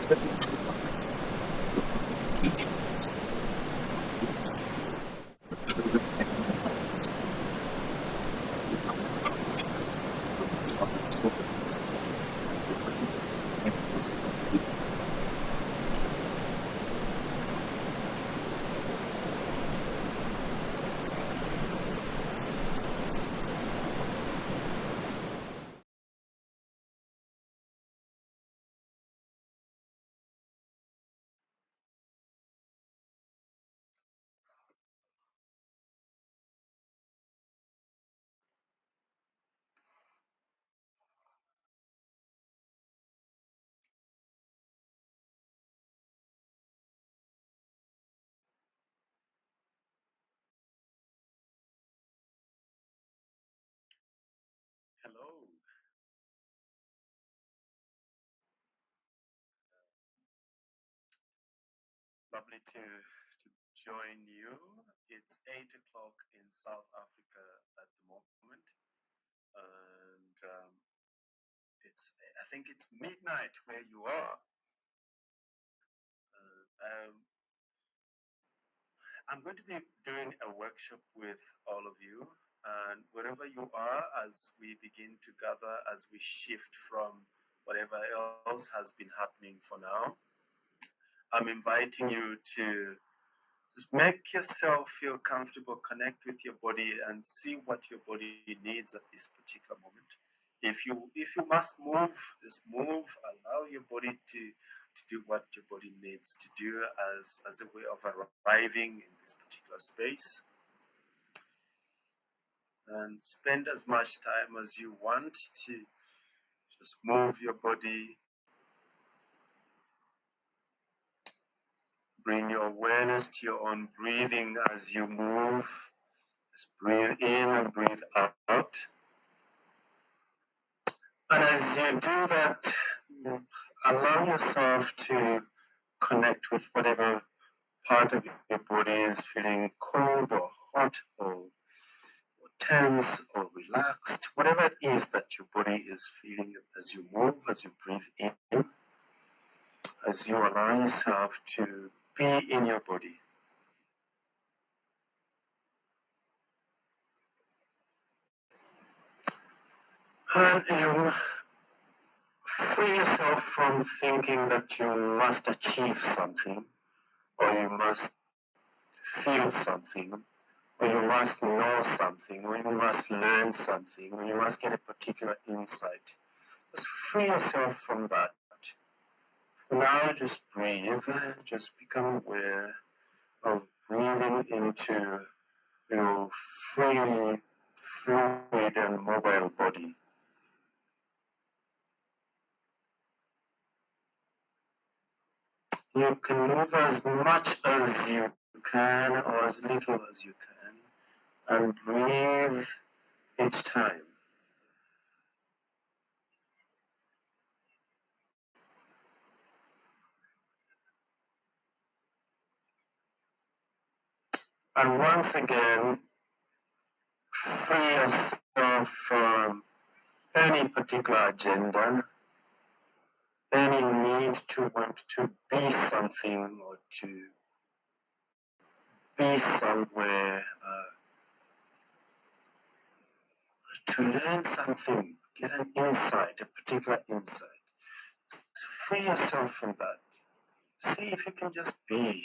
Hello. Lovely to join you. It's 8 o'clock in South Africa at the moment, and I think it's midnight where you are. I'm going to be doing a workshop with all of you, and wherever you are, as we begin to gather, as we shift from whatever else has been happening for now, I'm inviting you to just make yourself feel comfortable, connect with your body, and see what your body needs at this particular moment. If you must move, just move. Allow your body to do what your body needs to do as a way of arriving in this particular space. And spend as much time as you want to just move your body. Bring your awareness to your own breathing as you move. Just breathe in and breathe out. And as you do that, allow yourself to connect with whatever part of your body is feeling cold or hot or tense or relaxed, whatever it is that your body is feeling as you move, as you breathe in, as you allow yourself to be in your body. And you free yourself from thinking that you must achieve something, or you must feel something, or you must know something, or you must learn something, or you must get a particular insight. Just free yourself from that. Now just breathe, just become aware of breathing into your freely fluid and mobile body. You can move as much as you can or as little as you can, and breathe each time. And once again, free yourself from any particular agenda, any need to want to be something or to be somewhere, to learn something, get an insight, a particular insight. Free yourself from that. See if you can just be.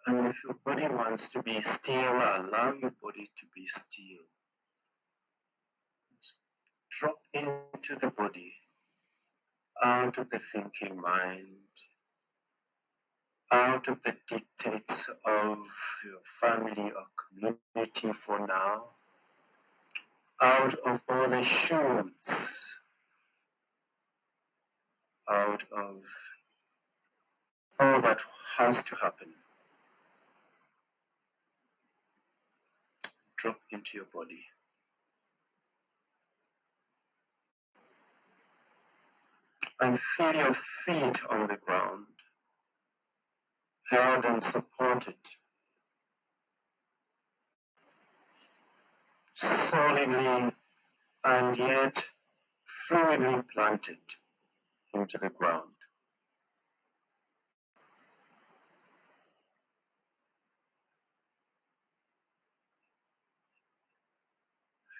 And if your body wants to be still, allow your body to be still. Just drop into the body, out of the thinking mind, out of the dictates of your family or community for now, out of all the shoulds, out of all that has to happen. Drop into your body. And feel your feet on the ground, held and supported, solidly and yet fluidly planted into the ground.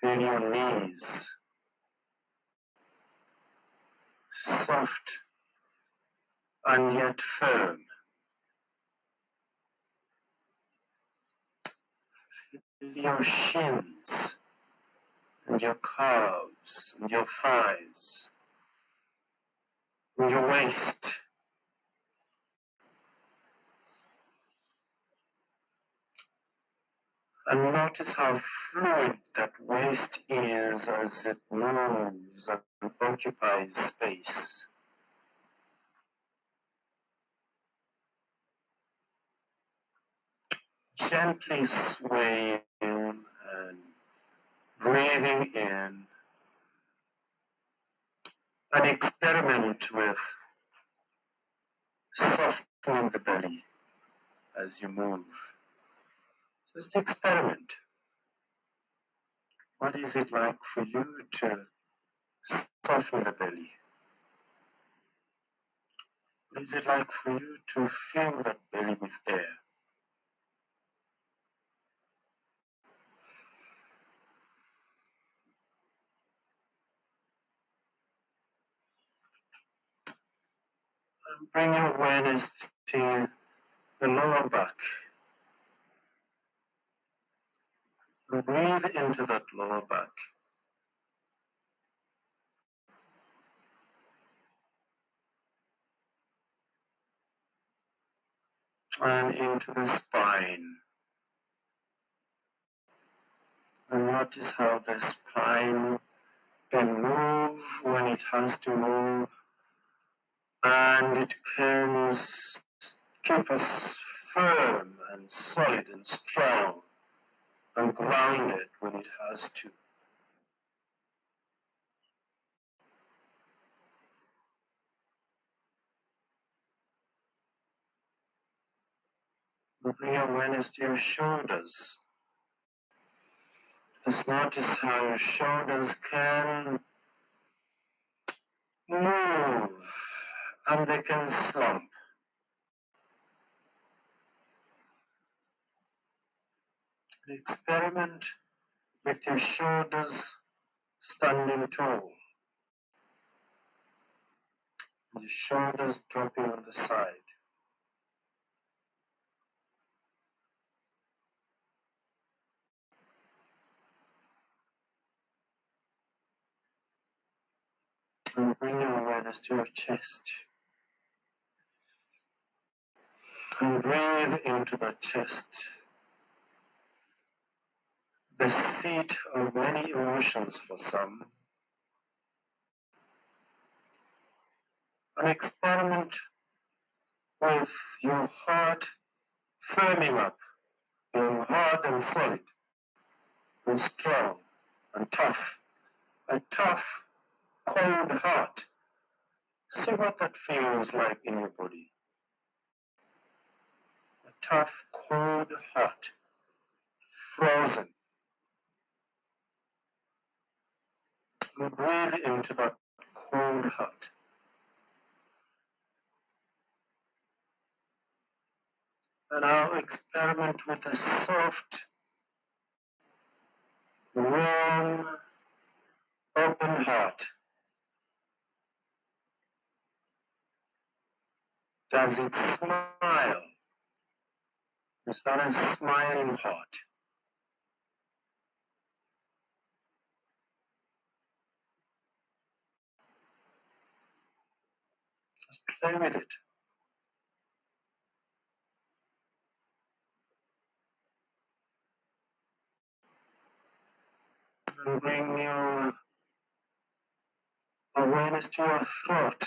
Feel your knees, soft and yet firm. Feel your shins and your calves and your thighs and your waist. And notice how fluid that waist is as it moves and occupies space. Gently swaying and breathing in, and experiment with softening the belly as you move. Just experiment. What is it like for you to soften the belly? What is it like for you to fill that belly with air? And bring your awareness to the lower back. And breathe into that lower back. And into the spine. And notice how the spine can move when it has to move, and it can keep us firm and solid and strong and grounded when it has to. Bring awareness to your shoulders. Just notice how your shoulders can move and they can slump. Experiment with your shoulders standing tall, and your shoulders dropping on the side. And bring your awareness to your chest. And breathe into the chest, the seat of many emotions for some. And experiment with your heart firming up, being hard and solid and strong and tough. A tough, cold heart. See what that feels like in your body. A tough, cold heart, frozen. And breathe into that cold heart. And now experiment with a soft, warm, open heart. Does it smile? Is that a smiling heart? Just play with it. And bring your awareness to your throat.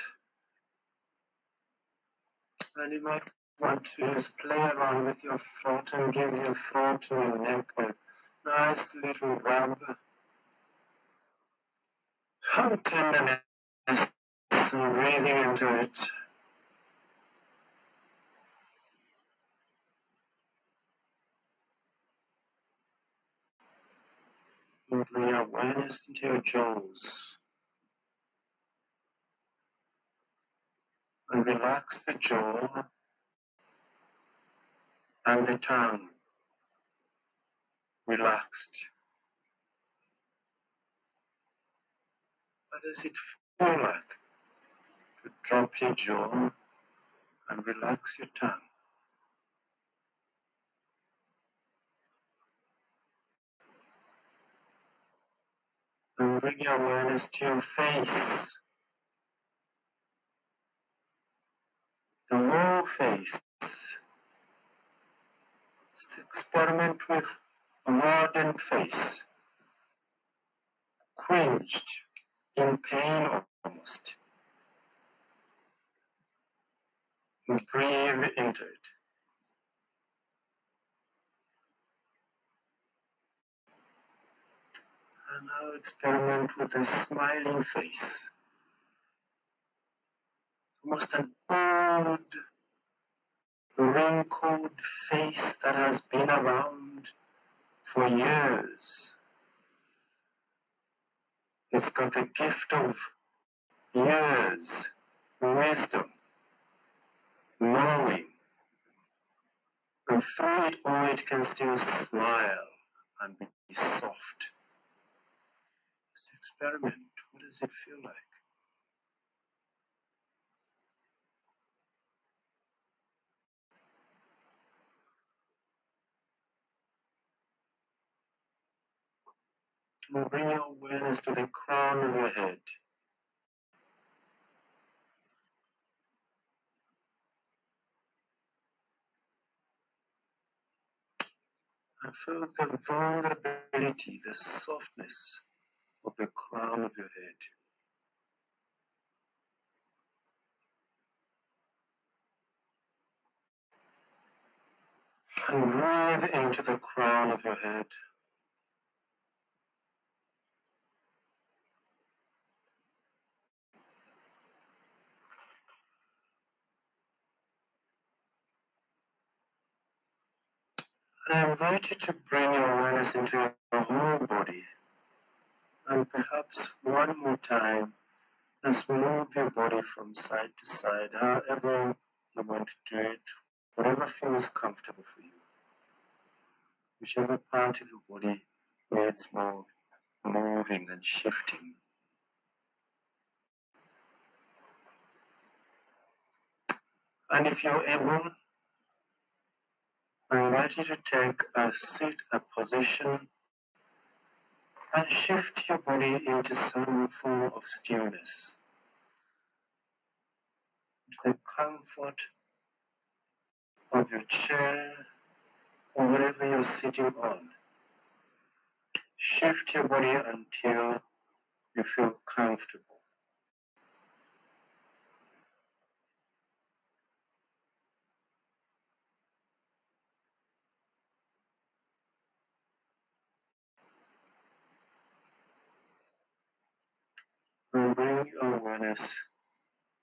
And you might want to just play around with your throat and give your throat and your neck a nice little rub. Some tenderness and breathing into it. And bring your awareness into your jaws. And relax the jaw and the tongue. Relaxed. What does it feel like to drop your jaw and relax your tongue? And bring your awareness to your face. The whole face. Just experiment with a hardened face. Cringed, in pain almost. And breathe into it. And now experiment with a smiling face. Almost an old, wrinkled face that has been around for years. It's got the gift of years, wisdom, knowing. And through it all, it can still smile and be soft. Let's experiment. What does it feel like? And bring your awareness to the crown of your head. And feel the vulnerability, the softness of the crown of your head. And breathe into the crown of your head. And I invite you to bring your awareness into your whole body. And perhaps one more time, let's move your body from side to side, however you want to do it, whatever feels comfortable for you. Whichever part of your body needs more moving and shifting. And if you're able, I invite you to take a seat, a position, and shift your body into some form of stillness, into the comfort of your chair or whatever you're sitting on. Shift your body until you feel comfortable. And bring your awareness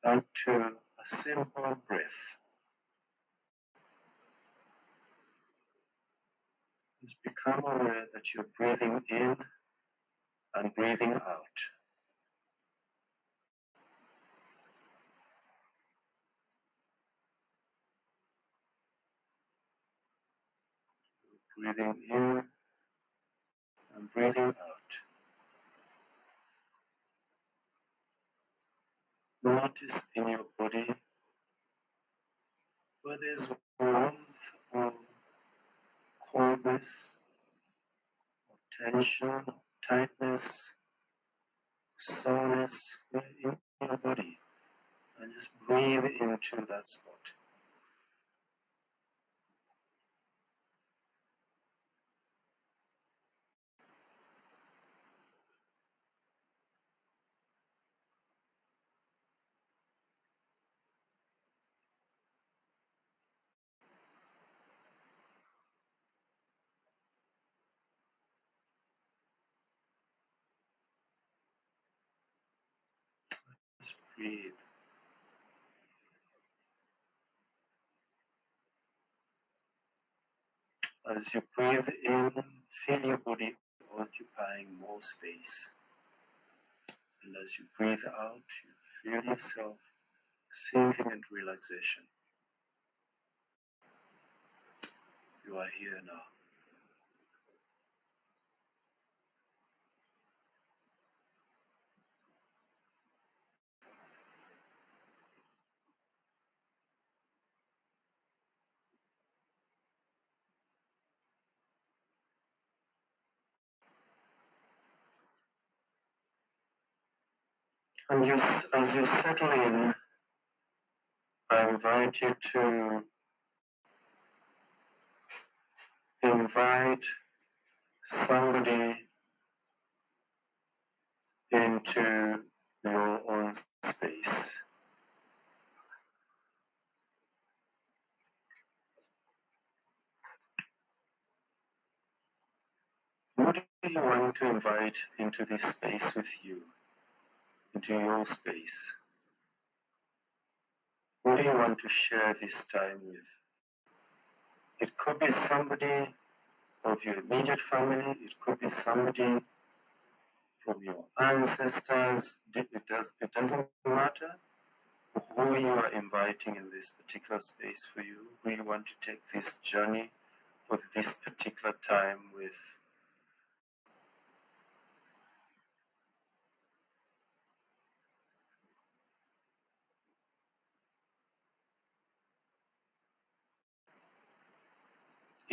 back to a simple breath. Just become aware that you're breathing in and breathing out. Breathing in and breathing out. Notice in your body where there's warmth or coldness, or tension, or tightness, soreness in your body. And just breathe into that spot. Just breathe. As you breathe in, feel your body occupying more space. And as you breathe out, you feel yourself sinking into relaxation. You are here now. And as you settle in, I invite you to invite somebody into your own space. Who do you want to invite into this space with you, into your space? Who do you want to share this time with? It could be somebody of your immediate family, it could be somebody from your ancestors. It doesn't matter who you are inviting in this particular space for you, who you want to take this journey for this particular time with.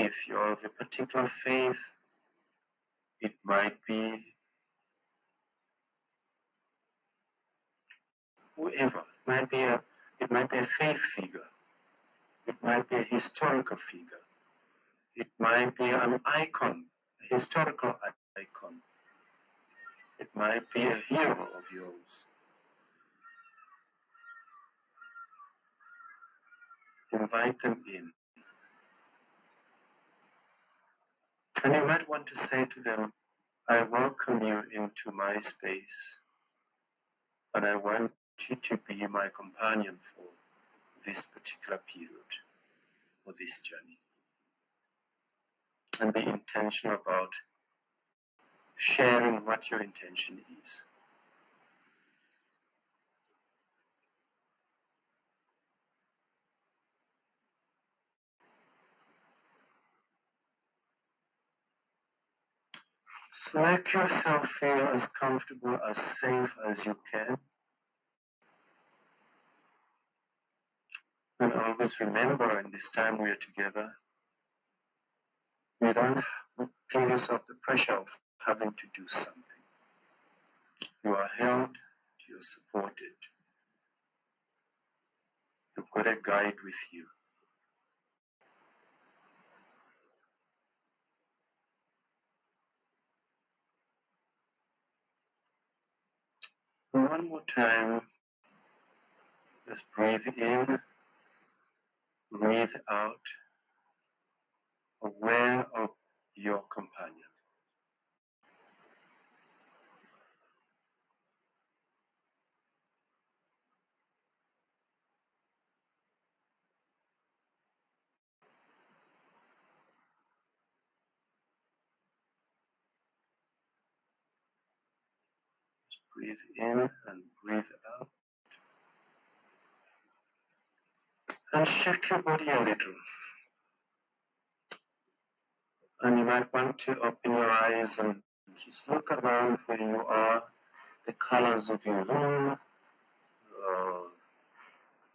If you're of a particular faith, it might be whoever. It might be a faith figure. It might be a historical figure. It might be an icon, a historical icon. It might be a hero of yours. Invite them in. And you might want to say to them, I welcome you into my space, and I want you to be my companion for this particular period or this journey. And be intentional about sharing what your intention is. So make yourself feel as comfortable, as safe as you can. And always remember, in this time we are together, you don't give yourself the pressure of having to do something. You are held, you are supported. You've got a guide with you. And one more time, just breathe in, breathe out, aware of your companion. Breathe in and breathe out. And shift your body a little. And you might want to open your eyes and just look around where you are, the colors of your room,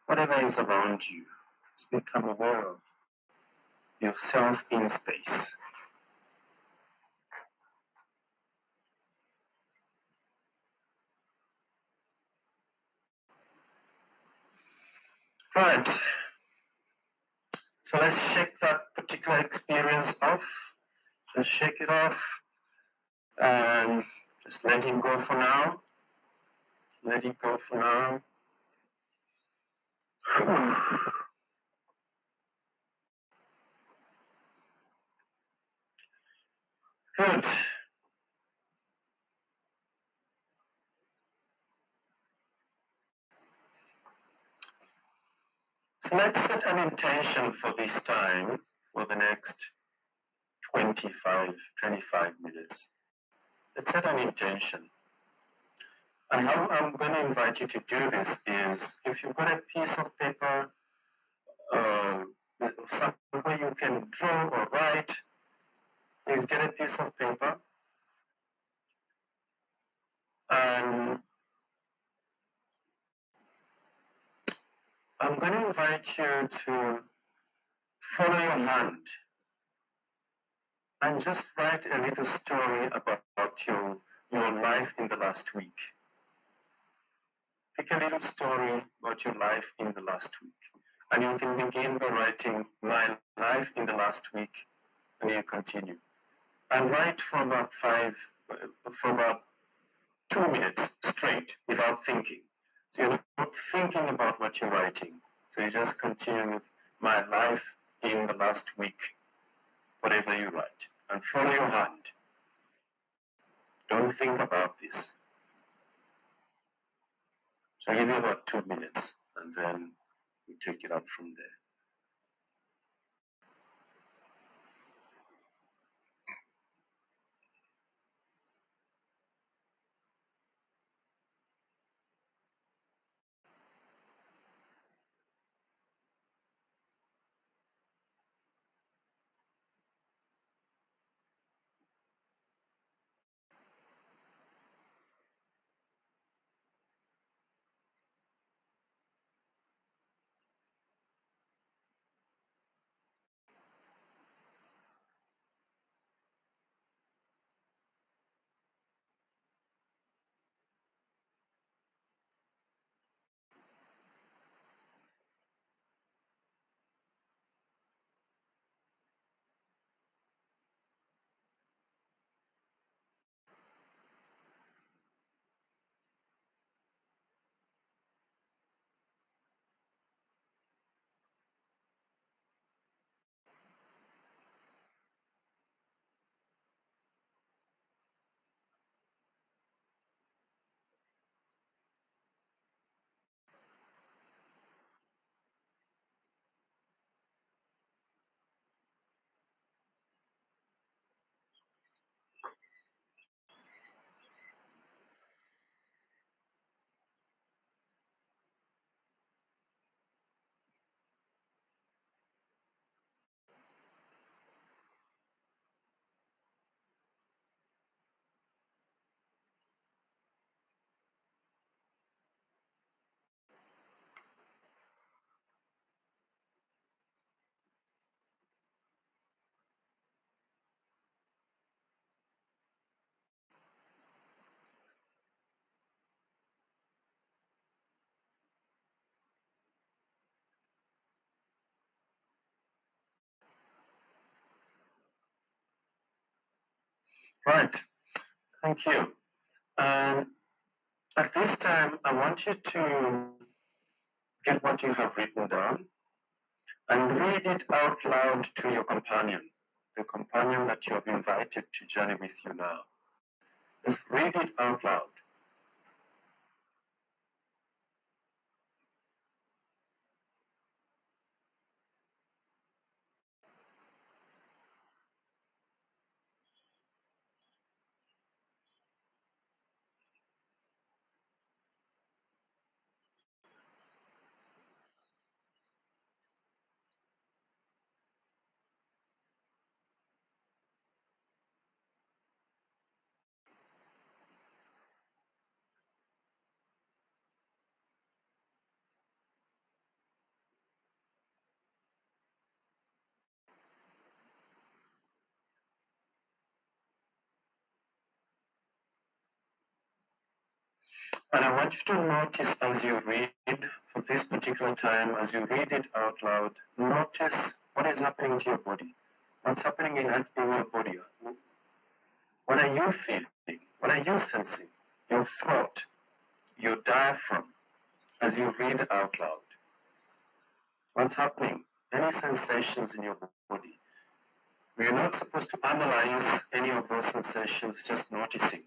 whatever is around you. Just become aware of yourself in space. Right. So let's shake that particular experience off. Just shake it off and just let it go for now. Let it go for now. Good. So let's set an intention for this time for the next 25 minutes. Let's set an intention. And how I'm going to invite you to do this is if you've got a piece of paper, uh, somewhere you can draw or write, please get a piece of paper. And I'm going to invite you to follow your hand and just write a little story about your life in the last week. Pick a little story about your life in the last week. And you can begin by writing my life in the last week, and you continue. And write for about 2 minutes straight without thinking. So you're not thinking about what you're writing. So you just continue with my life in the last week, whatever you write. And follow your hand. Don't think about this. So I'll give you about 2 minutes, and then we take it up from there. Right, thank you. And at this time, I want you to get what you have written down and read it out loud to your companion, the companion that you have invited to journey with you now. Just read it out loud. And I want you to notice as you read for this particular time, as you read it out loud, notice what is happening to your body. What's happening in your body? What are you feeling? What are you sensing? Your throat, your diaphragm, as you read it out loud. What's happening? Any sensations in your body? We're not supposed to analyze any of those sensations, just noticing.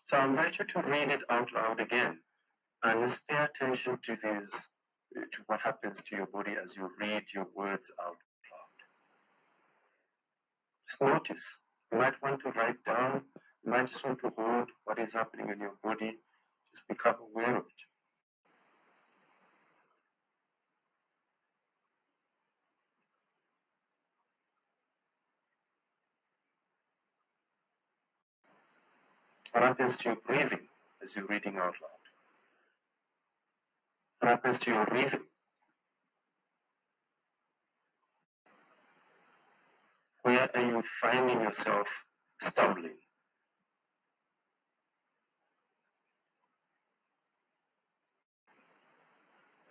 So I invite you to read it out loud again and just pay attention to these, to what happens to your body as you read your words out loud. Just notice. You might want to write down, you might just want to hold what is happening in your body, just become aware of it. What happens to your breathing as you're reading out loud? What happens to your rhythm? Where are you finding yourself stumbling?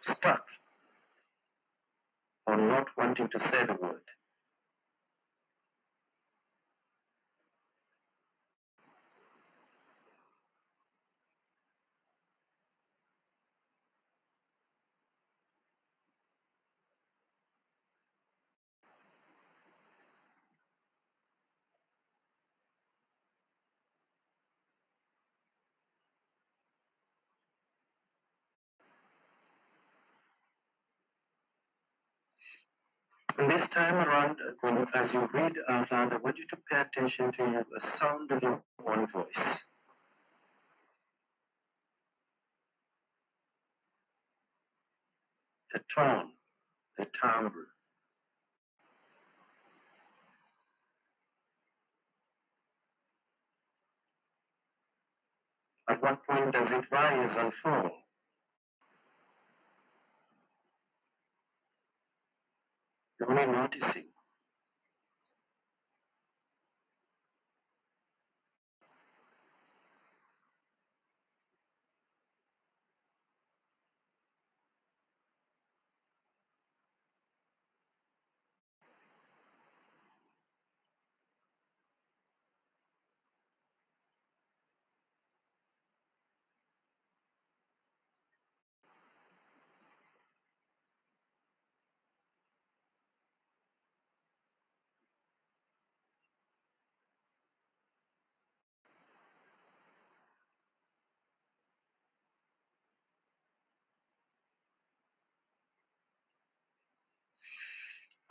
Stuck? Or not wanting to say the word? And this time around, as you read out loud, I want you to pay attention to the sound of your own voice. The tone, the timbre. At what point does it rise and fall? You're only noticing.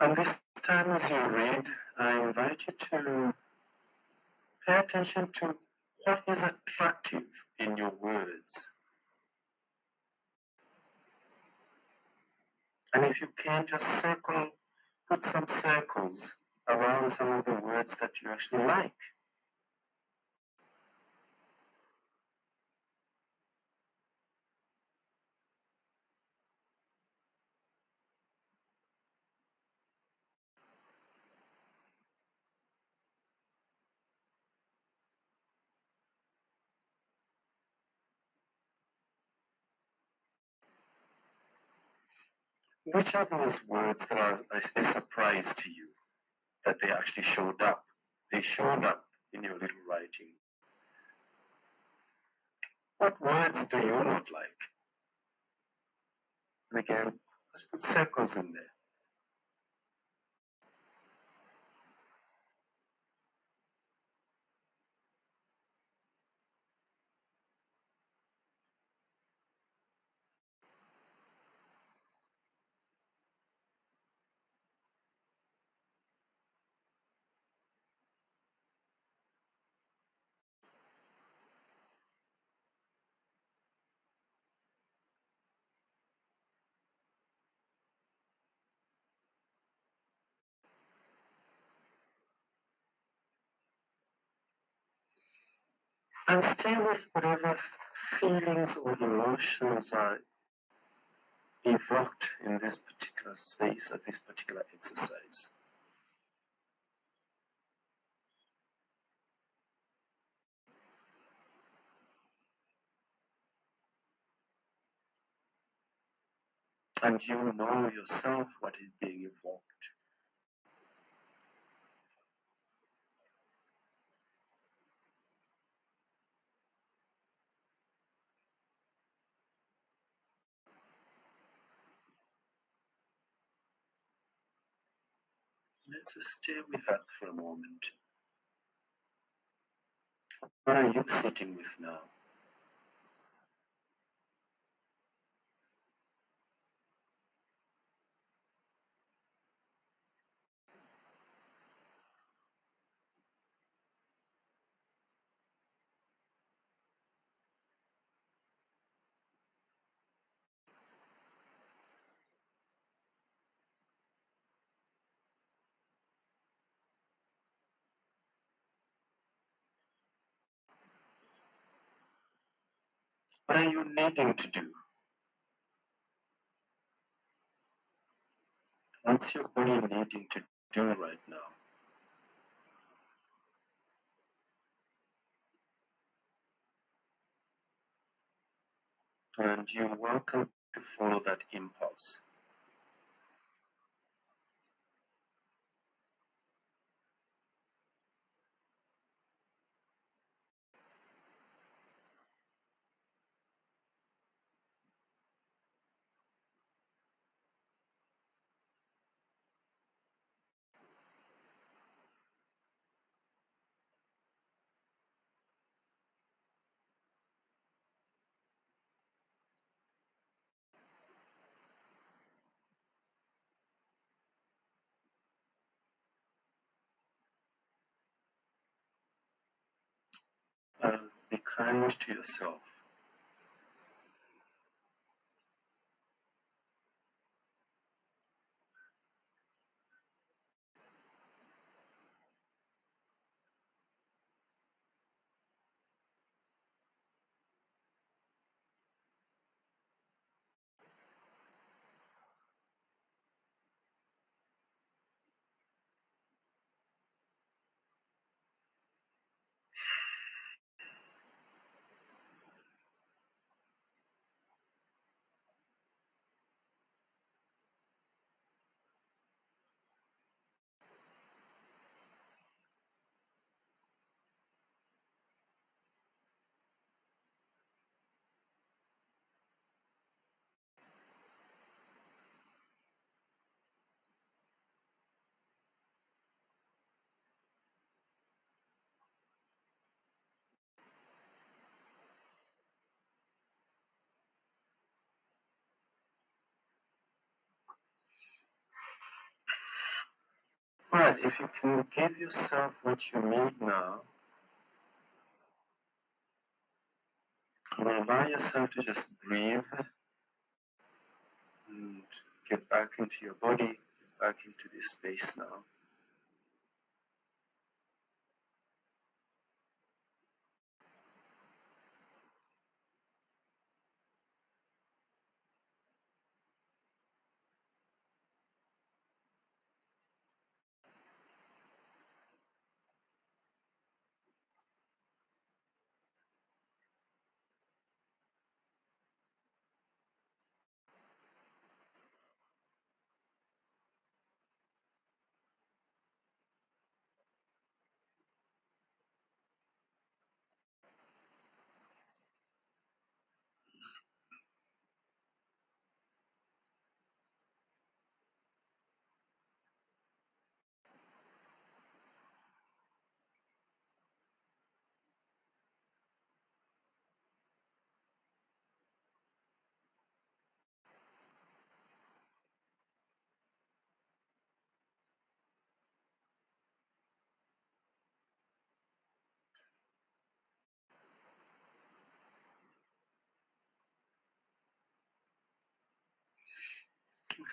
And this time as you read, I invite you to pay attention to what is attractive in your words. And if you can, just put some circles around some of the words that you actually like. Which are those words that are a surprise to you that they actually showed up? They showed up in your little writing. What words do you not like? And again, let's put circles in there. And stay with whatever feelings or emotions are evoked in this particular space or this particular exercise. And you know yourself what is being evoked. Let's just stay with that for a moment. What are you sitting with now? What are you needing to do? What's your body needing to do right now? And you're welcome to follow that impulse. Be kind to yourself. Right, if you can give yourself what you need now, and allow yourself to just breathe and get back into your body, back into this space now.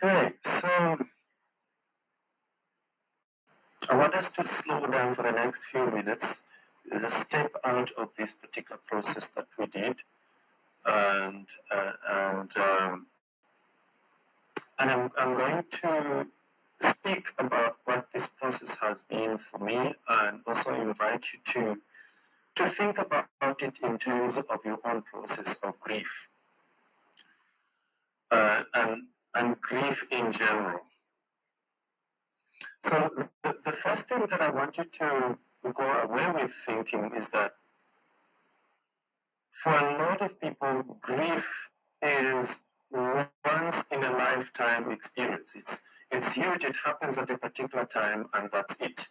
Okay, so I want us to slow down for the next few minutes, just step out of this particular process that we did, and uh, and um, I'm going to speak about what this process has been for me, and also invite you to think about it in terms of your own process of grief, uh, and and grief in general. So the first thing that I want you to go away with thinking is that for a lot of people, grief is once in a lifetime experience. It's huge. It happens at a particular time, and that's it.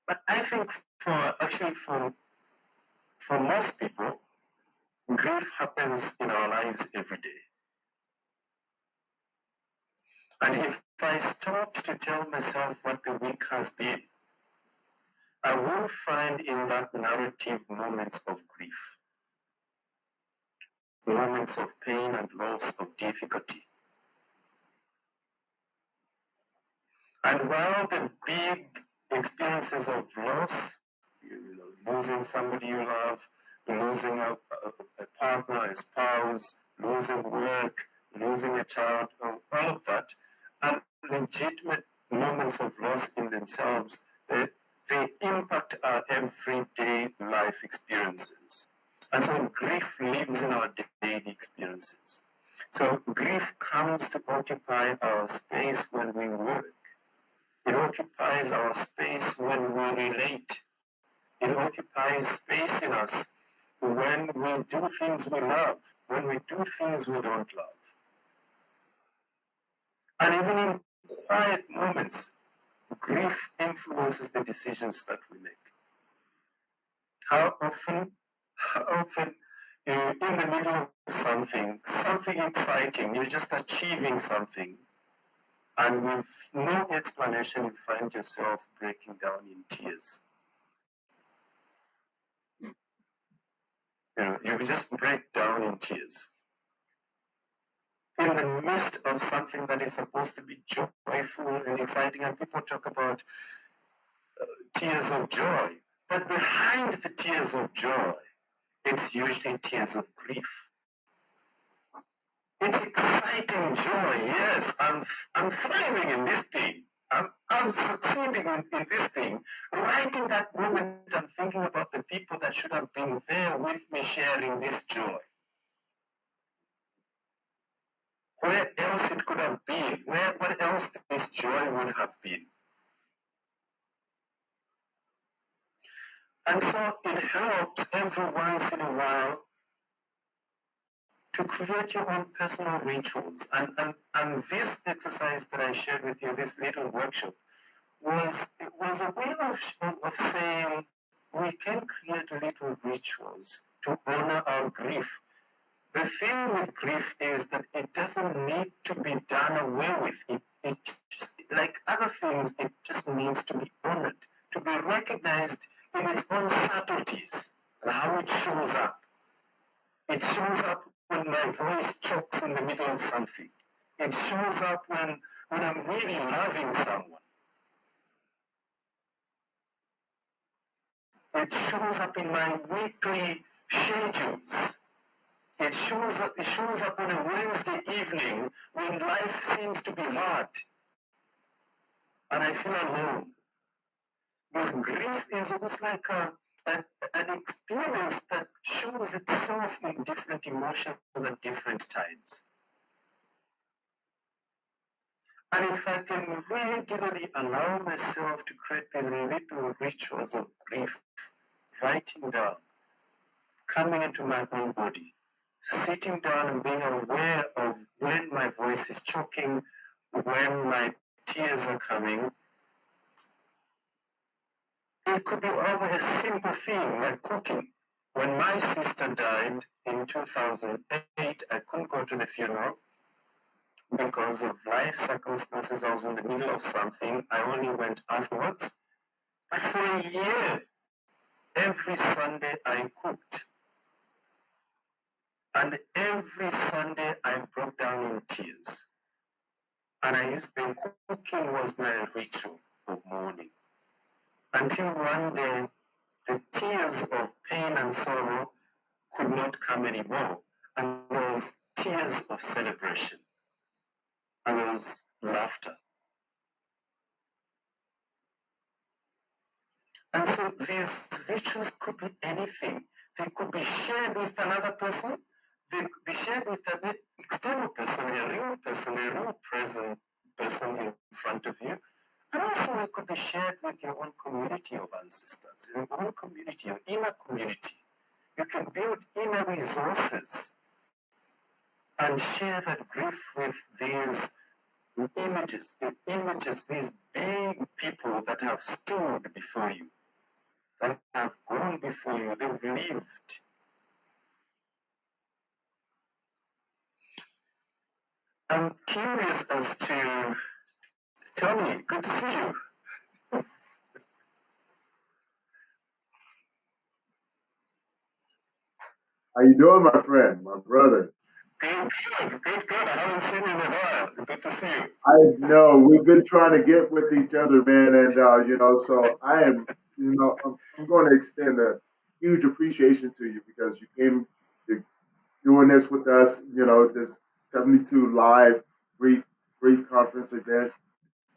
But I think for most people, grief happens in our lives every day. And if I stopped to tell myself what the week has been, I will find in that narrative moments of grief, moments of pain and loss, of difficulty. And while the big experiences of loss, losing somebody you love, losing a partner, a spouse, losing work, losing a child, all of that, are legitimate moments of loss in themselves. They impact our everyday life experiences. And so grief lives in our daily experiences. So grief comes to occupy our space when we work. It occupies our space when we relate. It occupies space in us when we do things we love, when we do things we don't love. And even in quiet moments, grief influences the decisions that we make. How often you're in the middle of something exciting, you're just achieving something, and with no explanation, you find yourself breaking down in tears. You just break down in tears. In the midst of something that is supposed to be joyful and exciting, and people talk about tears of joy, but behind the tears of joy, it's usually tears of grief. It's exciting joy, yes, I'm thriving in this thing. I'm succeeding in this thing. Right in that moment, I'm thinking about the people that should have been there with me sharing this joy. Where else it could have been? What else this joy would have been? And so it helps every once in a while to create your own personal rituals. And this exercise that I shared with you, this little workshop, was a way of saying we can create little rituals to honor our grief. The thing with grief is that it doesn't need to be done away with. It just, like other things, it just needs to be honored, to be recognized in its own subtleties and how it shows up. It shows up when my voice chokes in the middle of something. It shows up when I'm really loving someone. It shows up in my weekly schedules. It shows up on a Wednesday evening when life seems to be hard and I feel alone. Because grief is almost like an experience that shows itself in different emotions at different times. And if I can regularly allow myself to create these little rituals of grief, writing down, coming into my own body, sitting down and being aware of when my voice is choking, when my tears are coming. It could be over a simple thing like cooking. When my sister died in 2008, I couldn't go to the funeral because of life circumstances. I was in the middle of something. I only went afterwards. But for a year, every Sunday I cooked. And every Sunday I broke down in tears. And I used the cooking was my ritual of mourning. Until one day, the tears of pain and sorrow could not come anymore. And there was tears of celebration. And there was laughter. And so these rituals could be anything. They could be shared with another person. They could be shared with an external person, a real present person in front of you. And also it could be shared with your own community of ancestors, your own community, your inner community. You can build inner resources and share that grief with these images, these big people that have stood before you, that have gone before you, they've lived. I'm curious as to, Tony, good to see you. How you doing, my friend, my brother? Good. I haven't seen you in a while. Good to see you. I know we've been trying to get with each other, man, and so I am, I'm going to extend a huge appreciation to you because you came to doing this with us, this 72 live brief brief conference event,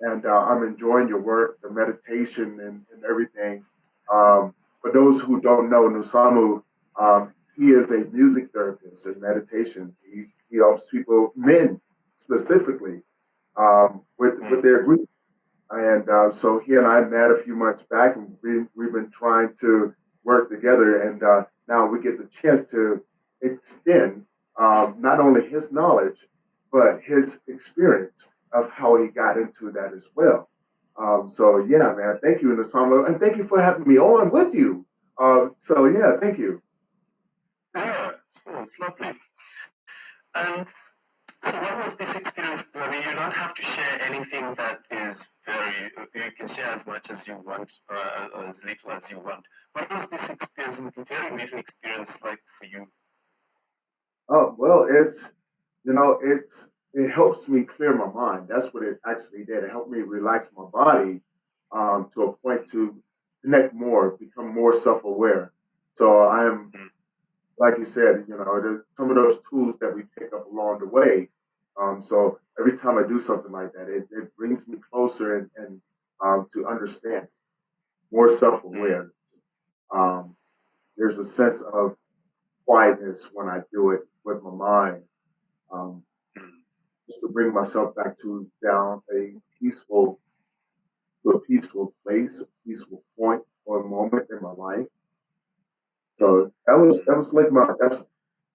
and I'm enjoying your work, the meditation and everything. For those who don't know, Nsamu, he is a music therapist in meditation. He helps people, men specifically, with their grief. And so he and I met a few months back, and we've been trying to work together. And now we get the chance to extend not only his knowledge, but his experience of how he got into that as well. So yeah, man, thank you, Nasamu, and thank you for having me on with you. So yeah, thank you. Yeah, it's lovely. And so what was this experience? I mean, you don't have to share anything that is very, you can share as much as you want, or as little as you want. What was this experience, very little experience like for you? Oh well, it helps me clear my mind. That's what it actually did. It helped me relax my body to a point to connect more, become more self-aware. So I'm, like you said, some of those tools that we pick up along the way. So every time I do something like that, it brings me closer and to understand more Mm, self-aware. Um, there's a sense of quietness when I do it with my mind. Um, mm, just to bring myself back to down peaceful a peaceful place, a peaceful point or moment in my life. So that was like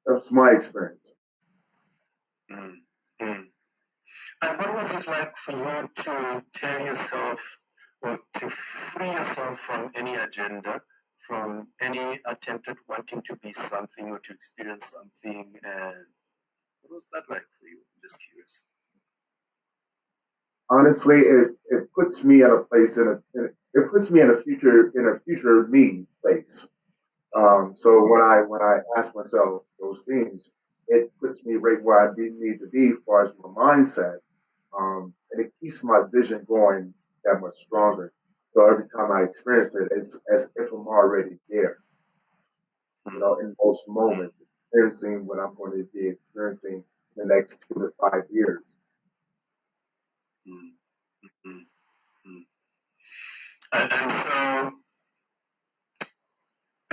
that's my experience. mm, mm. And what was it like for you to tell yourself or to free yourself from any agenda, from any attempt at wanting to be something or to experience something? And what was that like for you? I'm just curious. Honestly, it puts me at a place it puts me in a future me place. So when I ask myself those things, it puts me right where I need to be as far as my mindset, and it keeps my vision going that much stronger. So every time I experience it, it's as if I'm already there. Mm, In most mm, moments, experiencing what I'm going to be experiencing in the next 2 to 5 years. mm, mm, mm. And so,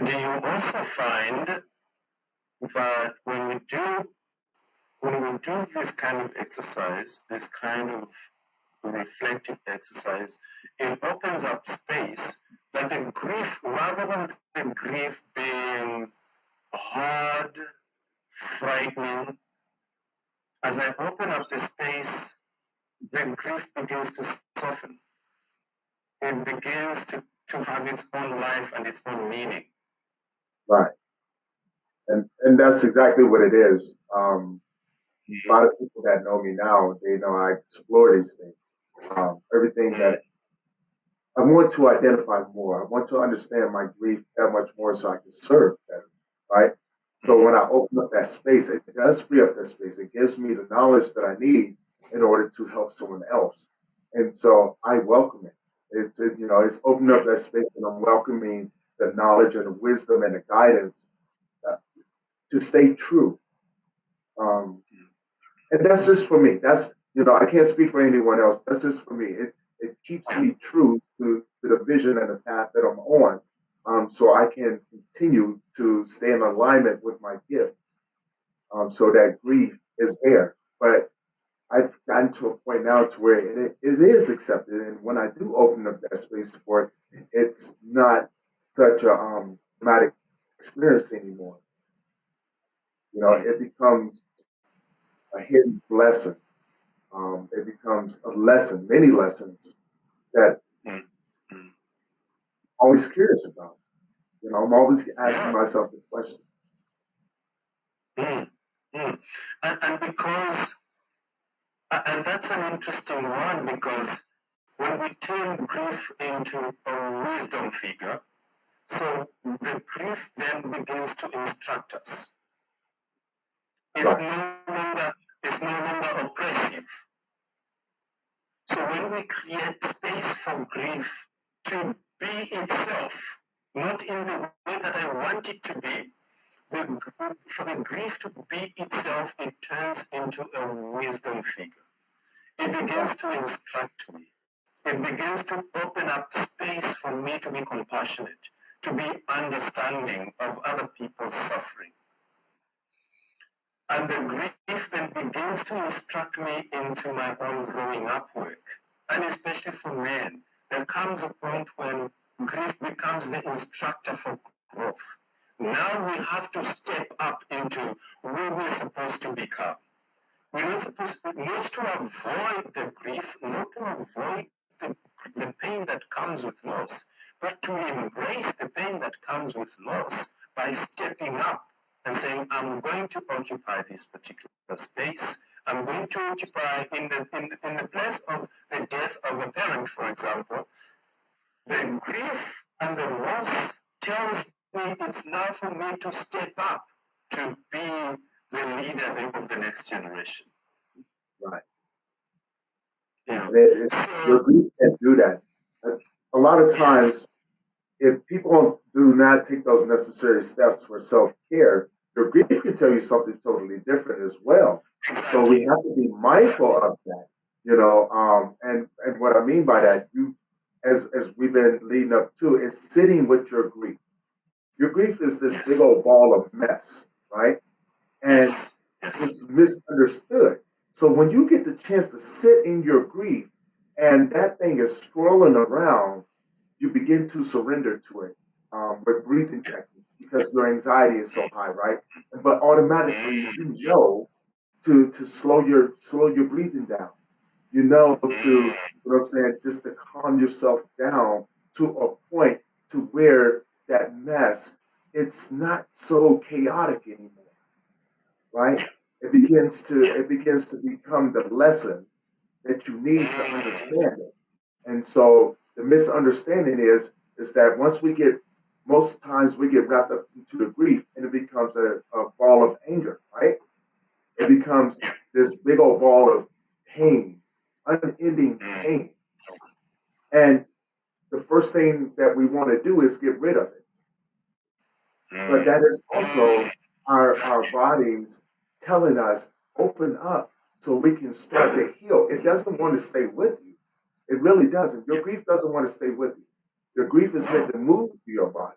do you also find that when we do this kind of exercise, this kind of reflective exercise, it opens up space that the grief, rather than the grief being hard, frightening, as I open up the space, the grief begins to soften. It begins to have its own life and its own meaning. Right. And that's exactly what it is. A lot of people that know me now, they know I explore these things. Everything Mm, that I want to identify more. I want to understand my grief that much more so I can serve better. Right. So when I open up that space, it does free up that space. It gives me the knowledge that I need in order to help someone else. And so I welcome it. It's opened up that space and I'm welcoming the knowledge and the wisdom and the guidance uh, to stay true. Um, and that's just for me. I can't speak for anyone else. That's just for me. It keeps yeah. me true to the vision and the path that I'm on, so I can continue to stay in alignment with my gift, so that grief is there. But I've gotten to a point now to where it is accepted, and when I do open up that space for it, it's not such a traumatic experience anymore. Mm, It becomes a hidden blessing. It becomes a lesson, many lessons that mm, mm. I'm always curious about. I'm always asking Yeah. myself the question. Mm, mm. And that's an interesting one because when we turn grief into a wisdom figure, so the grief then begins to instruct us. It's Right. no longer, it's no longer oppressive. So when we create space for grief to be itself, not in the way that I want it to be, for the grief to be itself, it turns into a wisdom figure. It begins to instruct me. It begins to open up space for me to be compassionate, to be understanding of other people's suffering. And the grief then begins to instruct me into my own growing up work. And especially for men, there comes a point when grief becomes the instructor for growth. Now we have to step up into who we're supposed to become. We're not supposed to, not to avoid the grief, not to avoid the pain that comes with loss, but to embrace the pain that comes with loss by stepping up and saying, I'm going to occupy this particular space. I'm going to occupy in the place of the death of a parent, for example. The grief and the loss tells me it's now for me to step up to be the leader of the next generation. Right. Yeah. And your So, grief can't do that. A lot of yes, times, if people do not take those necessary steps for self care, your grief can tell you something totally different as well. So we exactly, have to be mindful exactly. of that, and what I mean by that, as we've been leading up to, is sitting with your grief. Your grief is this big Yes, old ball of mess, right? And yes, yes. it's misunderstood. So when you get the chance to sit in your grief and that thing is swirling around, you begin to surrender to it with breathing techniques because your anxiety is so high, right? But automatically you know to slow your breathing down. You know to what I'm saying, just to calm yourself down to a point to where that mess it's not so chaotic anymore, right? It begins to become the lesson that you need to understand it. And so the misunderstanding is that once we get most times we get wrapped up into the grief and it becomes a ball of anger, right? It becomes this big old ball of pain, unending pain. And the first thing that we want to do is get rid of it. But that is also our Exactly. bodies telling us, open up so we can start to heal. It doesn't want to stay with you. It really doesn't. Your Yeah. grief doesn't want to stay with you. Your grief is meant No. to move through your body.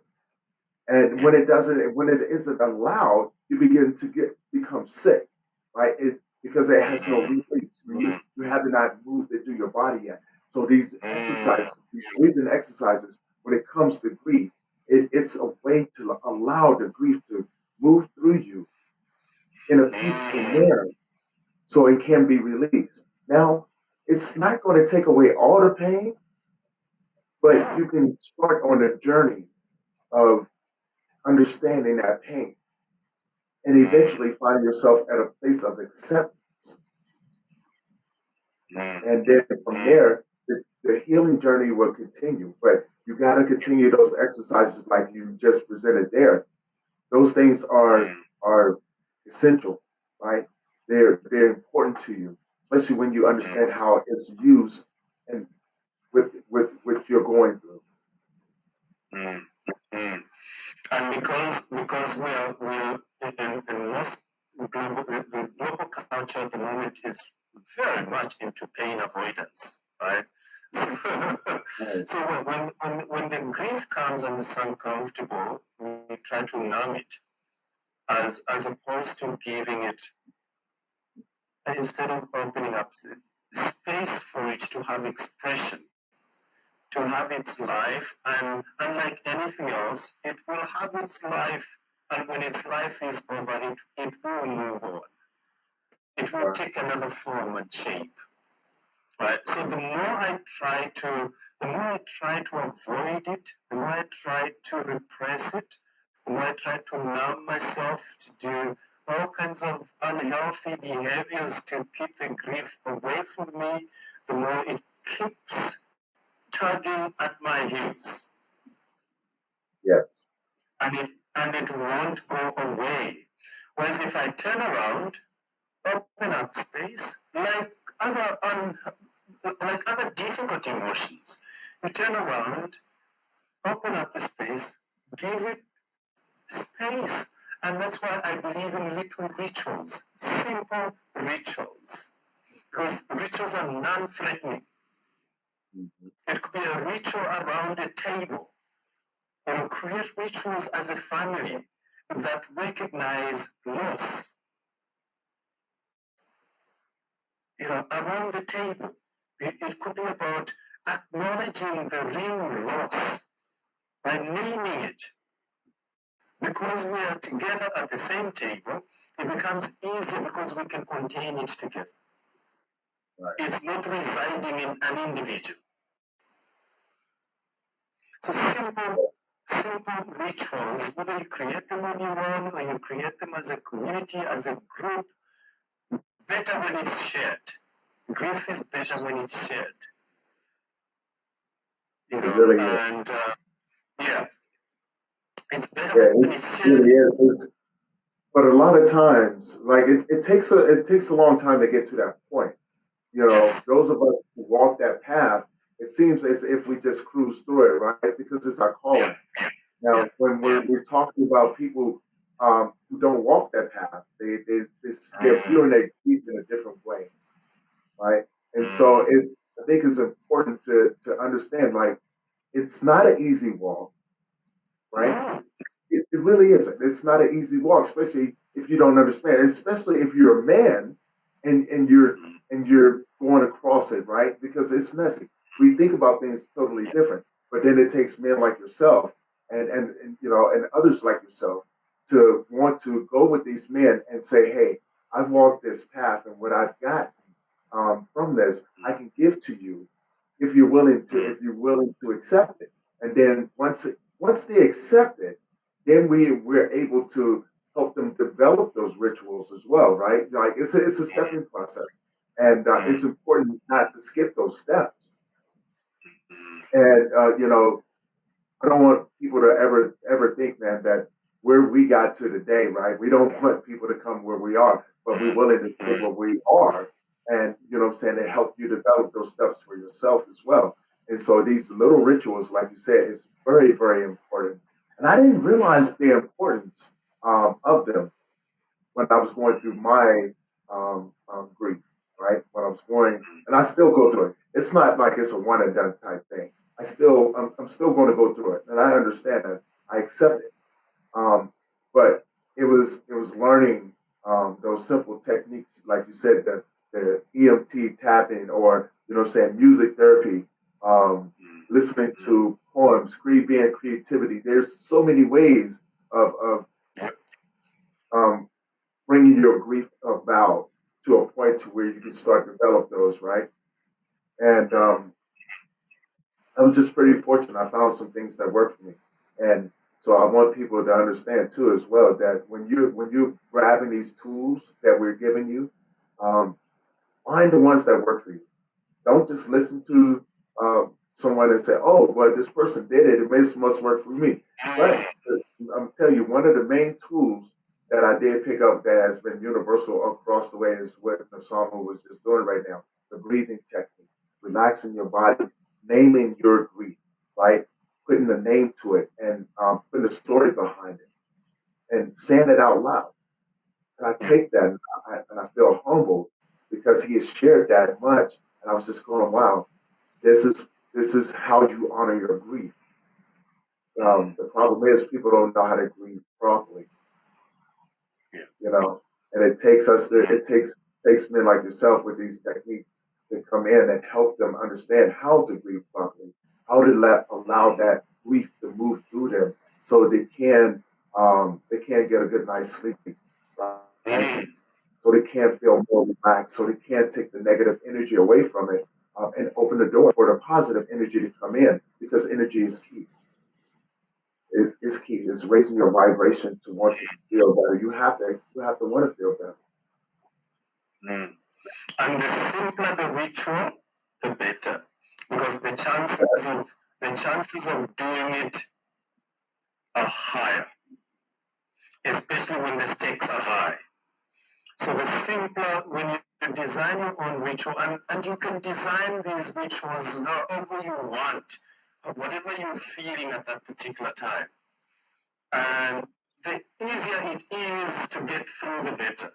And when it doesn't, when it isn't allowed, you begin to become sick, right? Because it has no release. You have not moved it through your body yet. So these exercises, these breathing exercises, when it comes to grief, it's a way to allow the grief to move through you in a peaceful manner so it can be released. Now, it's not going to take away all the pain, but you can start on a journey of understanding that pain and eventually find yourself at a place of acceptance. And then from there, the healing journey will continue. But you got to continue those exercises like you just presented there. Those things are essential, right? They're important to you, especially when you understand how it's used and with you're going through. And because we're in most global the global culture at the moment is very much into pain avoidance, right? So, Right. so when the grief comes and it's uncomfortable, we try to numb it as opposed to giving it instead of opening up space for it to have expression, to have its life, and unlike anything else, it will have its life, and when its life is over, it will move on. it will take another form and shape. Right? So the more I try to avoid it, the more I try to repress it, the more I try to numb myself to do all kinds of unhealthy behaviors to keep the grief away from me, the more it keeps tugging at my heels. Yes. And it won't go away. Whereas if I turn around, open up space, like other difficult emotions, you turn around, open up the space, give it space. And that's why I believe in little rituals, simple rituals, because rituals are non-threatening. Mm-hmm. It could be a ritual around a table. Create rituals as a family that recognize loss, around the table. It could be about acknowledging the real loss by naming it. Because we are together at the same table, it becomes easier because we can contain it together. Right. It's not residing in an individual. So simple rituals, whether you create them on your own or you create them as a community, as a group, better when it's shared. Grief is better when it's shared. It really is. And yeah, it's better Yeah, when it it's really shared. is. But a lot of times, like it takes a long time to get to that point. Yes. Those of us who walk that path, it seems as if we just cruise through it, right? Because it's our calling. Yeah. Now, when we're talking about people who don't walk that path, they're viewing their grief in a different way, right? And so I think it's important to understand, like, it's not an easy walk, right? No. It really isn't. It's not an easy walk, especially if you don't understand, especially if you're a man and you're going across it, right? Because it's messy. We think about things totally different, but then it takes men like yourself and others like yourself to want to go with these men and say, hey, I've walked this path, and what I've got from this, I can give to you if you're willing to accept it. And then once they accept it, then we're able to help them develop those rituals as well, right? Like it's a stepping process, and it's important not to skip those steps. And I don't want people to ever think, man, that where we got to today, right? We don't want people to come where we are, but we're willing to stay where we are, and what I'm saying, to help you develop those steps for yourself as well. And so these little rituals, like you said, is very, very important. And I didn't realize the importance of them when I was going through my grief, right? When I was going, and I still go through it. It's not like it's a one and done type thing. I'm still going to go through it, and I understand that. I accept it. Um, but it was learning those simple techniques, like you said, the EMT tapping, or what I'm saying, music therapy, listening to poems, being creativity. There's so many ways of um, bringing your grief about to a point to where you can start to develop those, right? And I was just pretty fortunate. I found some things that work for me, and so I want people to understand too, as well, that when you're grabbing these tools that we're giving you, um, find the ones that work for you. Don't just listen to someone and say, "Oh, well, this person did it. It must work for me." But I'm telling you, one of the main tools that I did pick up that has been universal across the way is what Nsamu was just doing right now: the breathing technique, relaxing your body, naming your grief, right? Putting a name to it, and putting a story behind it, and saying it out loud. And I take that, and I feel humbled because he has shared that much. And I was just going, wow, this is how you honor your grief. The problem is people don't know how to grieve properly, Yeah. and it takes men like yourself with these techniques to come in and help them understand how to grieve properly, how to allow that grief to move through them, so they can get a good night's sleep, right? so they can feel more relaxed, so they can take the negative energy away from it, and open the door for the positive energy to come in, because energy is key. Is key. It's raising your vibration to want to feel better. You have to want to feel better. Mm. And the simpler the ritual, the better, because the chances of doing it are higher, especially when the stakes are high. So the simpler, when you design your own ritual, and you can design these rituals however you want, whatever you're feeling at that particular time. And the easier it is to get through, the better.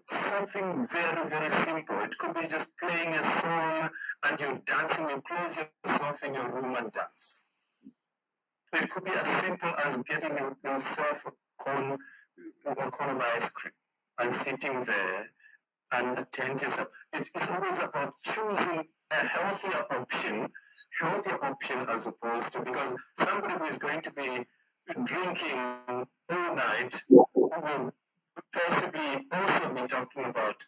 Something very, very simple. It could be just playing a song and you're dancing, you close yourself in your room and dance. It could be as simple as getting yourself a cone of ice cream and sitting there and attend yourself. It's always about choosing a healthier option as opposed to, because somebody who is going to be drinking all night will possibly also be talking about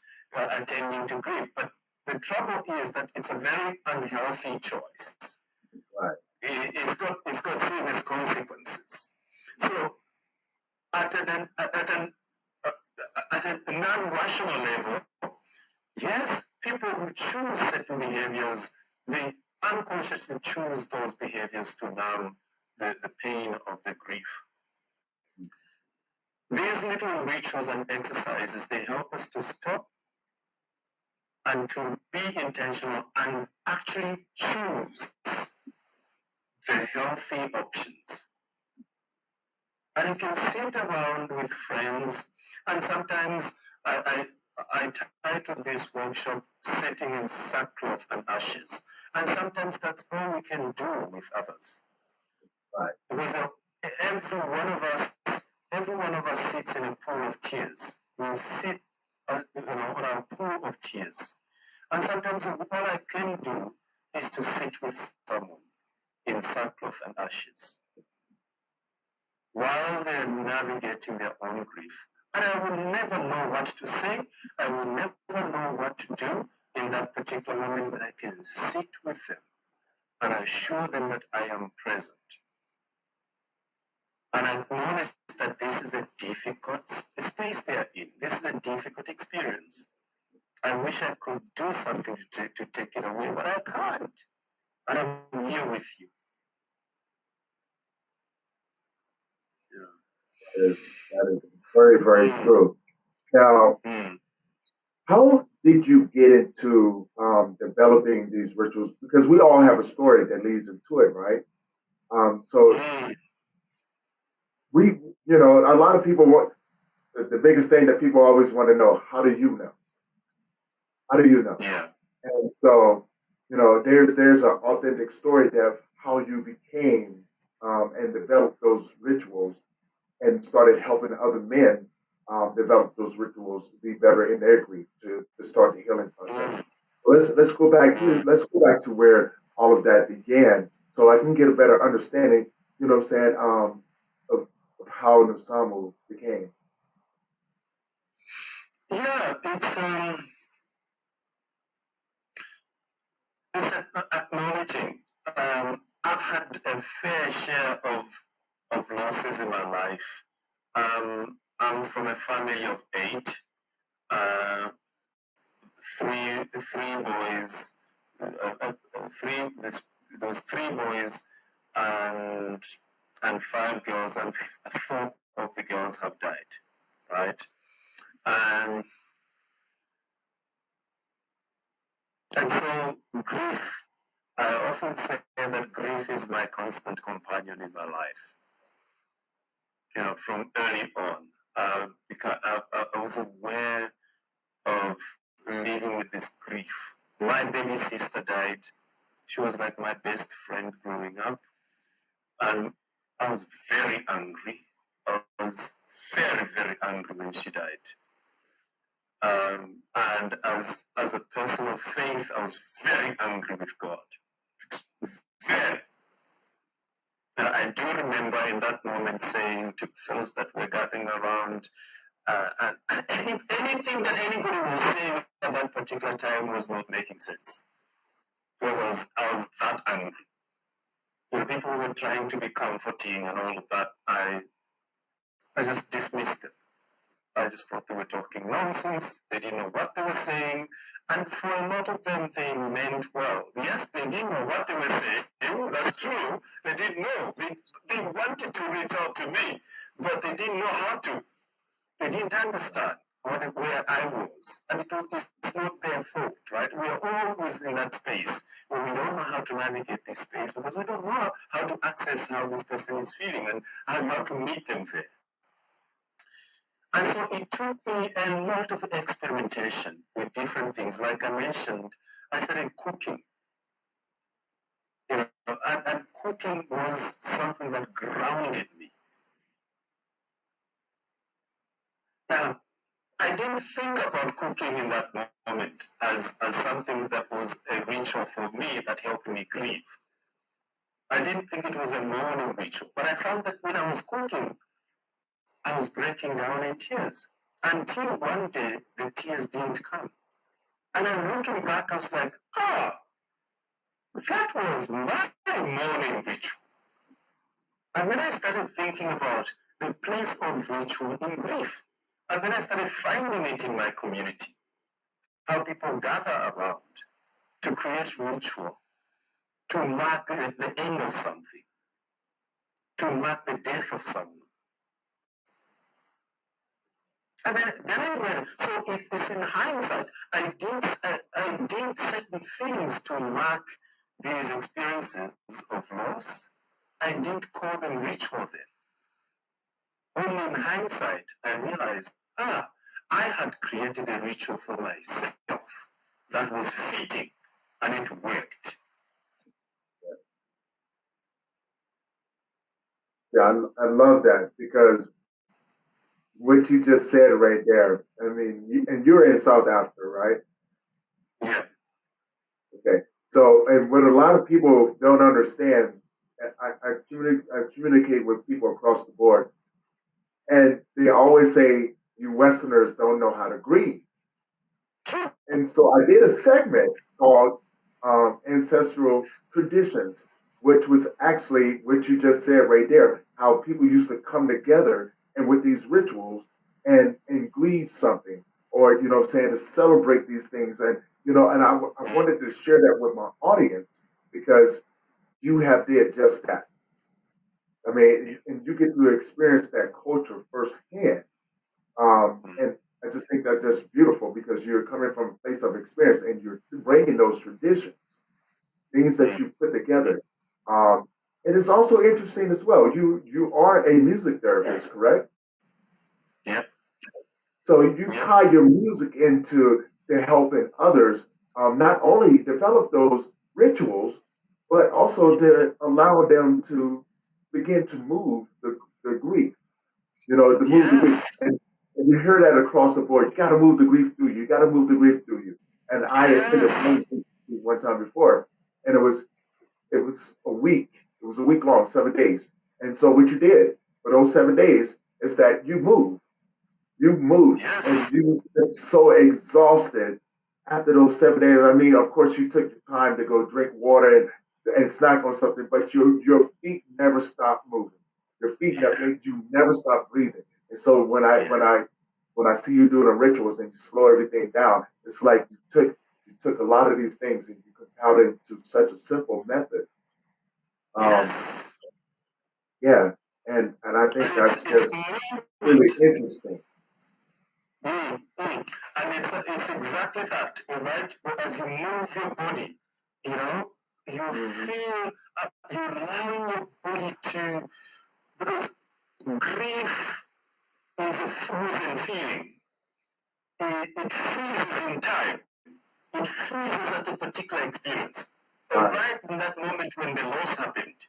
attending to grief. But the trouble is that it's a very unhealthy choice. Right. It's got serious consequences. So at a non-rational level, yes, people who choose certain behaviors, they unconsciously choose those behaviors to numb the pain of the grief. These little rituals and exercises, they help us to stop and to be intentional and actually choose the healthy options. And you can sit around with friends, and sometimes I titled this workshop "Sitting in Sackcloth and Ashes," and sometimes that's all we can do with others. Right. Because every one of us sits in a pool of tears. We sit, on our pool of tears, and sometimes all I can do is to sit with someone in sackcloth and ashes while they're navigating their own grief. And I will never know what to say. I will never know what to do in that particular moment, but I can sit with them and assure them that I am present. And acknowledge that this is a difficult space they are in. This is a difficult experience. I wish I could do something to take it away, but I can't. And I'm here with you. That is very, very Mm, true. Now, mm, how did you get into developing these rituals? Because we all have a story that leads into it, right? So mm. we, a lot of people want the biggest thing that people always want to know: how do you know? How do you know? Yeah. And so, there's an authentic story of how you became and developed those rituals and started helping other men develop those rituals to be better in their grief, to start the healing process. Mm, Let's go back. mm. Let's go back to where all of that began, so I can get a better understanding. You know what I'm saying? Of how Nsamu became. Yeah, it's acknowledging. I've had a fair share of losses in my life. I'm from a family of 8. Uh, three boys, there was 3 boys and 5 girls, and 4 of the girls have died, right? And and so grief, I often say that grief is my constant companion in my life. From early on, because I was aware of living with this grief. My baby sister died. She was like my best friend growing up. And I was very angry. I was very, very angry when she died. And as a person of faith, I was very angry with God. Very. I do remember in that moment saying to fellows that were gathering around, And anything that anybody was saying at that particular time was not making sense. Because I was that angry. When people were trying to be comforting and all of that, I just dismissed them. I just thought they were talking nonsense. They didn't know what they were saying. And for a lot of them, they meant well. Yes, they didn't know what they were saying. That's true. They didn't know. They wanted to reach out to me, but they didn't know how to. They didn't understand where I was. And it's not their fault, right? We are always in that space where we don't know how to navigate this space because we don't know how to access how this person is feeling and how to meet them there. And so it took me a lot of experimentation with different things. Like I mentioned, I started cooking. And cooking was something that grounded me. Now, I didn't think about cooking in that moment as something that was a ritual for me that helped me grieve. I didn't think it was a mourning ritual. But I found that when I was cooking, I was breaking down in tears. Until one day, the tears didn't come. And I'm looking back, I was like, that was my morning ritual. And then I started thinking about the place of ritual in grief. And then I started finding it in my community, how people gather around to create ritual, to mark the end of something, to mark the death of someone. And then I read, so it's in hindsight, I did certain things to mark these experiences of loss. I didn't call them ritual then. Only in hindsight, I realized, I had created a ritual for myself that was fitting and it worked. Yeah, I love that because what you just said right there. I mean, and you're in South Africa, right? Yeah. Okay. So, and what a lot of people don't understand, I communicate with people across the board, and they always say, you Westerners don't know how to grieve. And so I did a segment called Ancestral Traditions, which was actually what you just said right there, how people used to come together and with these rituals and grieve something or, you know what I'm saying, to celebrate these things. And, you know, and I wanted to share that with my audience because you have did just that. I mean, and you get to experience that culture firsthand. And I just think that's just beautiful because you're coming from a place of experience and you're bringing those traditions, things that you put together. Um, and it's also interesting as well. You are a music therapist, correct? Yeah. So you tie your music into to helping others not only develop those rituals, but also to allow them to begin to move the grief. You know, to move the grief. Yes. And you hear that across the board. You got to move the grief through you. You got to move the grief through you. And I attended Yes. one time before, and it was a week. It was a week long, 7 days. And so what you did for those 7 days is that you moved, and Yes. you were so exhausted after those 7 days. I mean, of course, you took your time to go drink water and snack on something, but your feet never stopped moving. Your feet Yeah. never you never stopped breathing. And so Yeah. when I see you doing the rituals and you slow everything down, it's like you took a lot of these things and you compiled it into such a simple method. Um, Yes. yeah, and I think And that's it's just really movement. interesting. And it's exactly that, all right? As you move your body, you know, you Hmm. feel, you allow your body to, because grief is a frozen feeling. It freezes in time. It freezes at a particular experience. Right. Right in that moment when the loss happened.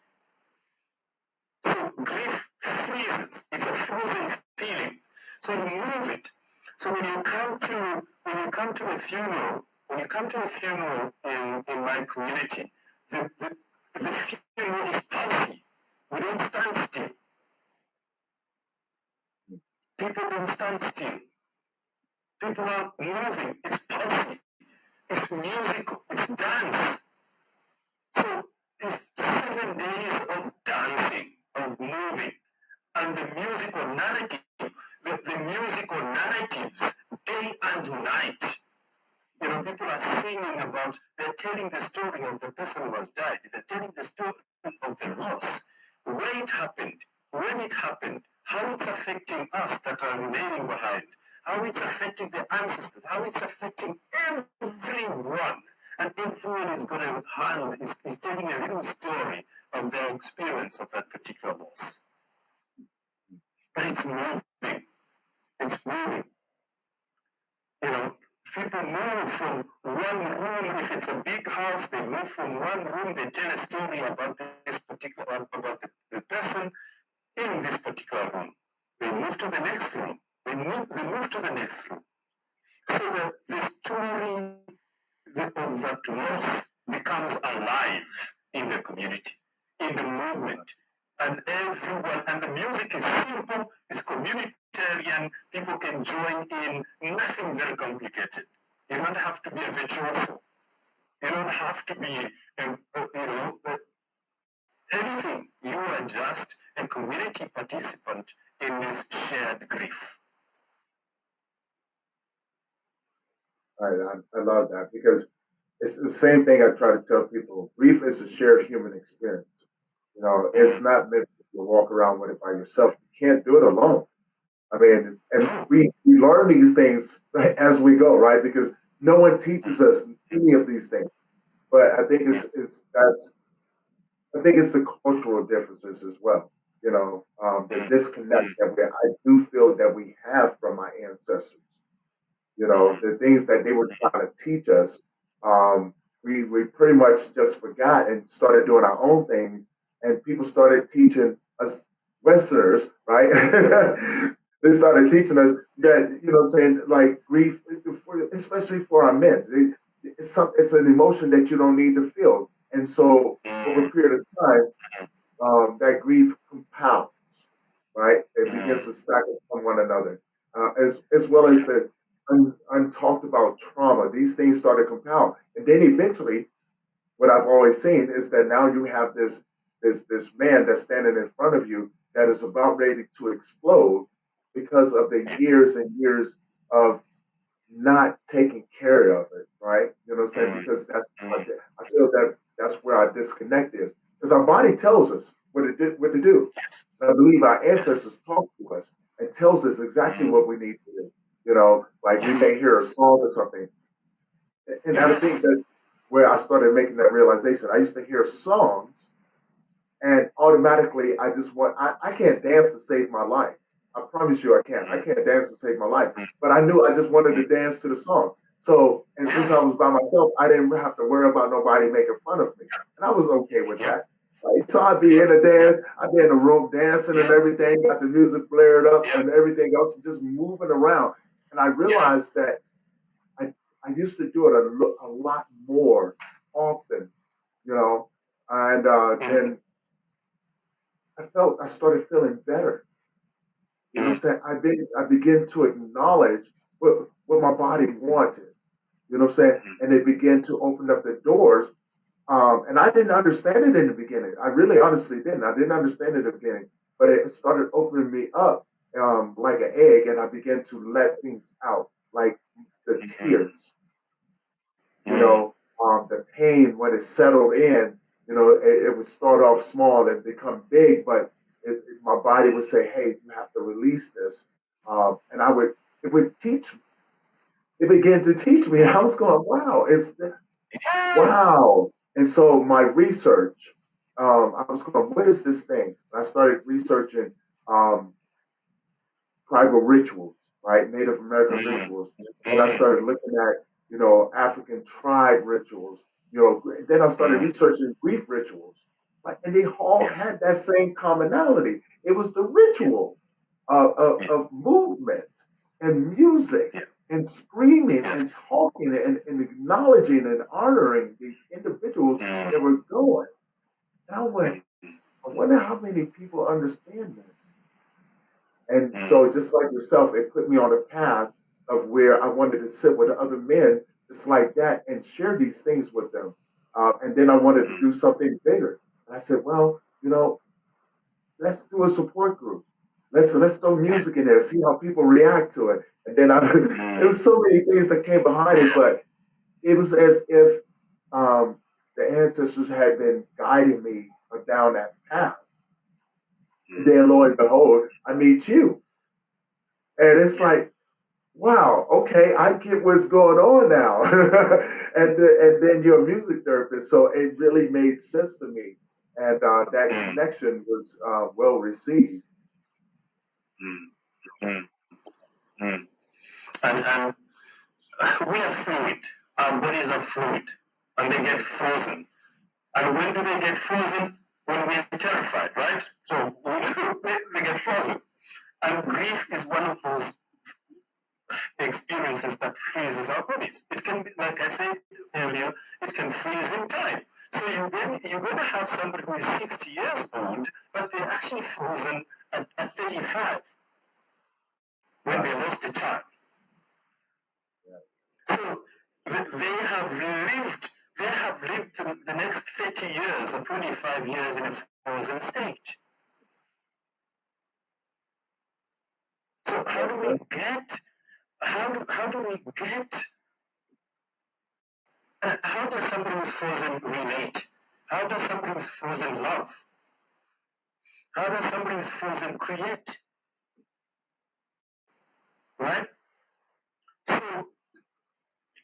So grief freezes. It's a frozen feeling. So you move it. So when you come to a funeral, in my community, the funeral is pulsy. We don't stand still. People don't stand still. People are moving. It's pulsing. It's musical. It's dance. So it's 7 days of dancing, of moving, and the musical narrative, the musical narratives, day and night. People are singing about, they're telling the story of the person who has died. They're telling the story of the loss, where it happened, when it happened, how it's affecting us that are remaining behind, how it's affecting the ancestors, how it's affecting everyone. And everyone is going to hand, is telling a little story of their experience of that particular loss. But it's moving. It's moving. You know, people move from one room. If it's a big house, they move from one room. They tell a story about this particular, about the person in this particular room. They move to the next room. They move to the next room. So the story of that loss becomes alive in the community, in the movement. And everyone, and the music is simple, it's communitarian, people can join in, nothing very complicated. You don't have to be a virtuoso. You don't have to be, anything. You are just a community participant in this shared grief. I love that because it's the same thing I try to tell people. Grief is a shared human experience. It's Mm. not meant to walk around with it by yourself. You can't do it alone. I mean, and No. we learn these things as we go, right? Because no one teaches Mm. us any of these things. But I think Mm. I think it's the cultural differences as well. The Mm. disconnect Mm. that I do feel that we have from my ancestors. Mm. The things that they were trying to teach us, um, we pretty much just forgot and started doing our own thing, and people started teaching us Westerners, right? They started teaching us that, saying like grief, especially for our men, it's an emotion that you don't need to feel, and so over a Mm. period of time, that grief compounds, right? It begins Mm. to stack upon one another, as well as Yeah. the untalked about trauma. These things start to compound, and then eventually, what I've always seen is that now you have this man that's standing in front of you that is about ready to explode because of the years and years of not taking care of it, right? You know what I'm saying? Mm. Because Mm. I feel that that's where our disconnect is. Because our body tells us what to do. Yes. And I believe our Yes. ancestors talk to us and tells us exactly Mm. what we need to do. Like we Yes. may hear a song or something. And I think Yes. that's where I started making that realization. I used to hear songs and automatically I can't dance to save my life. I promise you I can't. I Mm. can't dance to save my life. Mm. But I knew I just wanted Mm. to dance to the song. So, and since I Yes. was by myself, I didn't have to worry about nobody making fun of me. And I was okay with Yep. that. Right? So I'd be in a dance, I'd be in the room dancing and Yep. everything, got the music blared up Yep. and everything else, just moving around. And I Yep. realized that I, I used to do it a lot more often, you know, and Mm. then I started feeling better. You know Mm. what I'm saying? I began to acknowledge what my body wanted. You know what I'm saying? Mm. And it began to open up the doors. And I didn't understand it in the beginning. I really honestly didn't. I didn't understand it in the beginning, but it started opening me up like an egg, and I began to let things out, like the Mm. tears, Mm. the pain when it settled in, it would start off small and become big, but my body would say, "Hey, you have to release this," and it would teach. It began to teach me. I was going, "Wow, Yeah. wow!" And so my research, I was going, "What is this thing?" And I started researching um, tribal rituals, right? Native American Mm. rituals. And I Mm. started looking at, African tribe rituals. Then I started Mm. researching grief rituals. Right? And they all Yeah. had that same commonality. It was the ritual Yeah. of movement and music Yeah. and screaming and Yes. talking and acknowledging and honoring these individuals that Mm. were going. And I went, Mm. I wonder how many people understand this. And mm, so, just like yourself, it put me on a path of where I wanted to sit with other men just like that and share these things with them. And then I wanted to mm, do something bigger. And I said, well, let's do a support group. Let's throw music in there, see how people react to it. And then there mm, was so many things that came behind it, but it was as if the ancestors had been guiding me down that path. And mm, then lo and behold, I meet you. And it's yeah. like, wow, okay, I get what's going on now. And then you're a music therapist. So it really made sense to me. And that Mm, connection was well received. mm, mm, mm. And we are fluid. Our bodies are fluid, and they get frozen. And when do they get frozen? When we are terrified, right? So they get frozen. And grief is one of those experiences that freezes our bodies. It can be, like I said earlier, it can freeze in time. So you're going to have somebody who is 60 years old, but they're actually frozen at 35 when Right. they lost a child. Yeah. So they have lived the next 30 years or 25 years in a frozen state. So how Well do we said. get, how do we get, how does somebody who's frozen relate? How does somebody who's frozen love? How does somebody who's frozen create? Right? So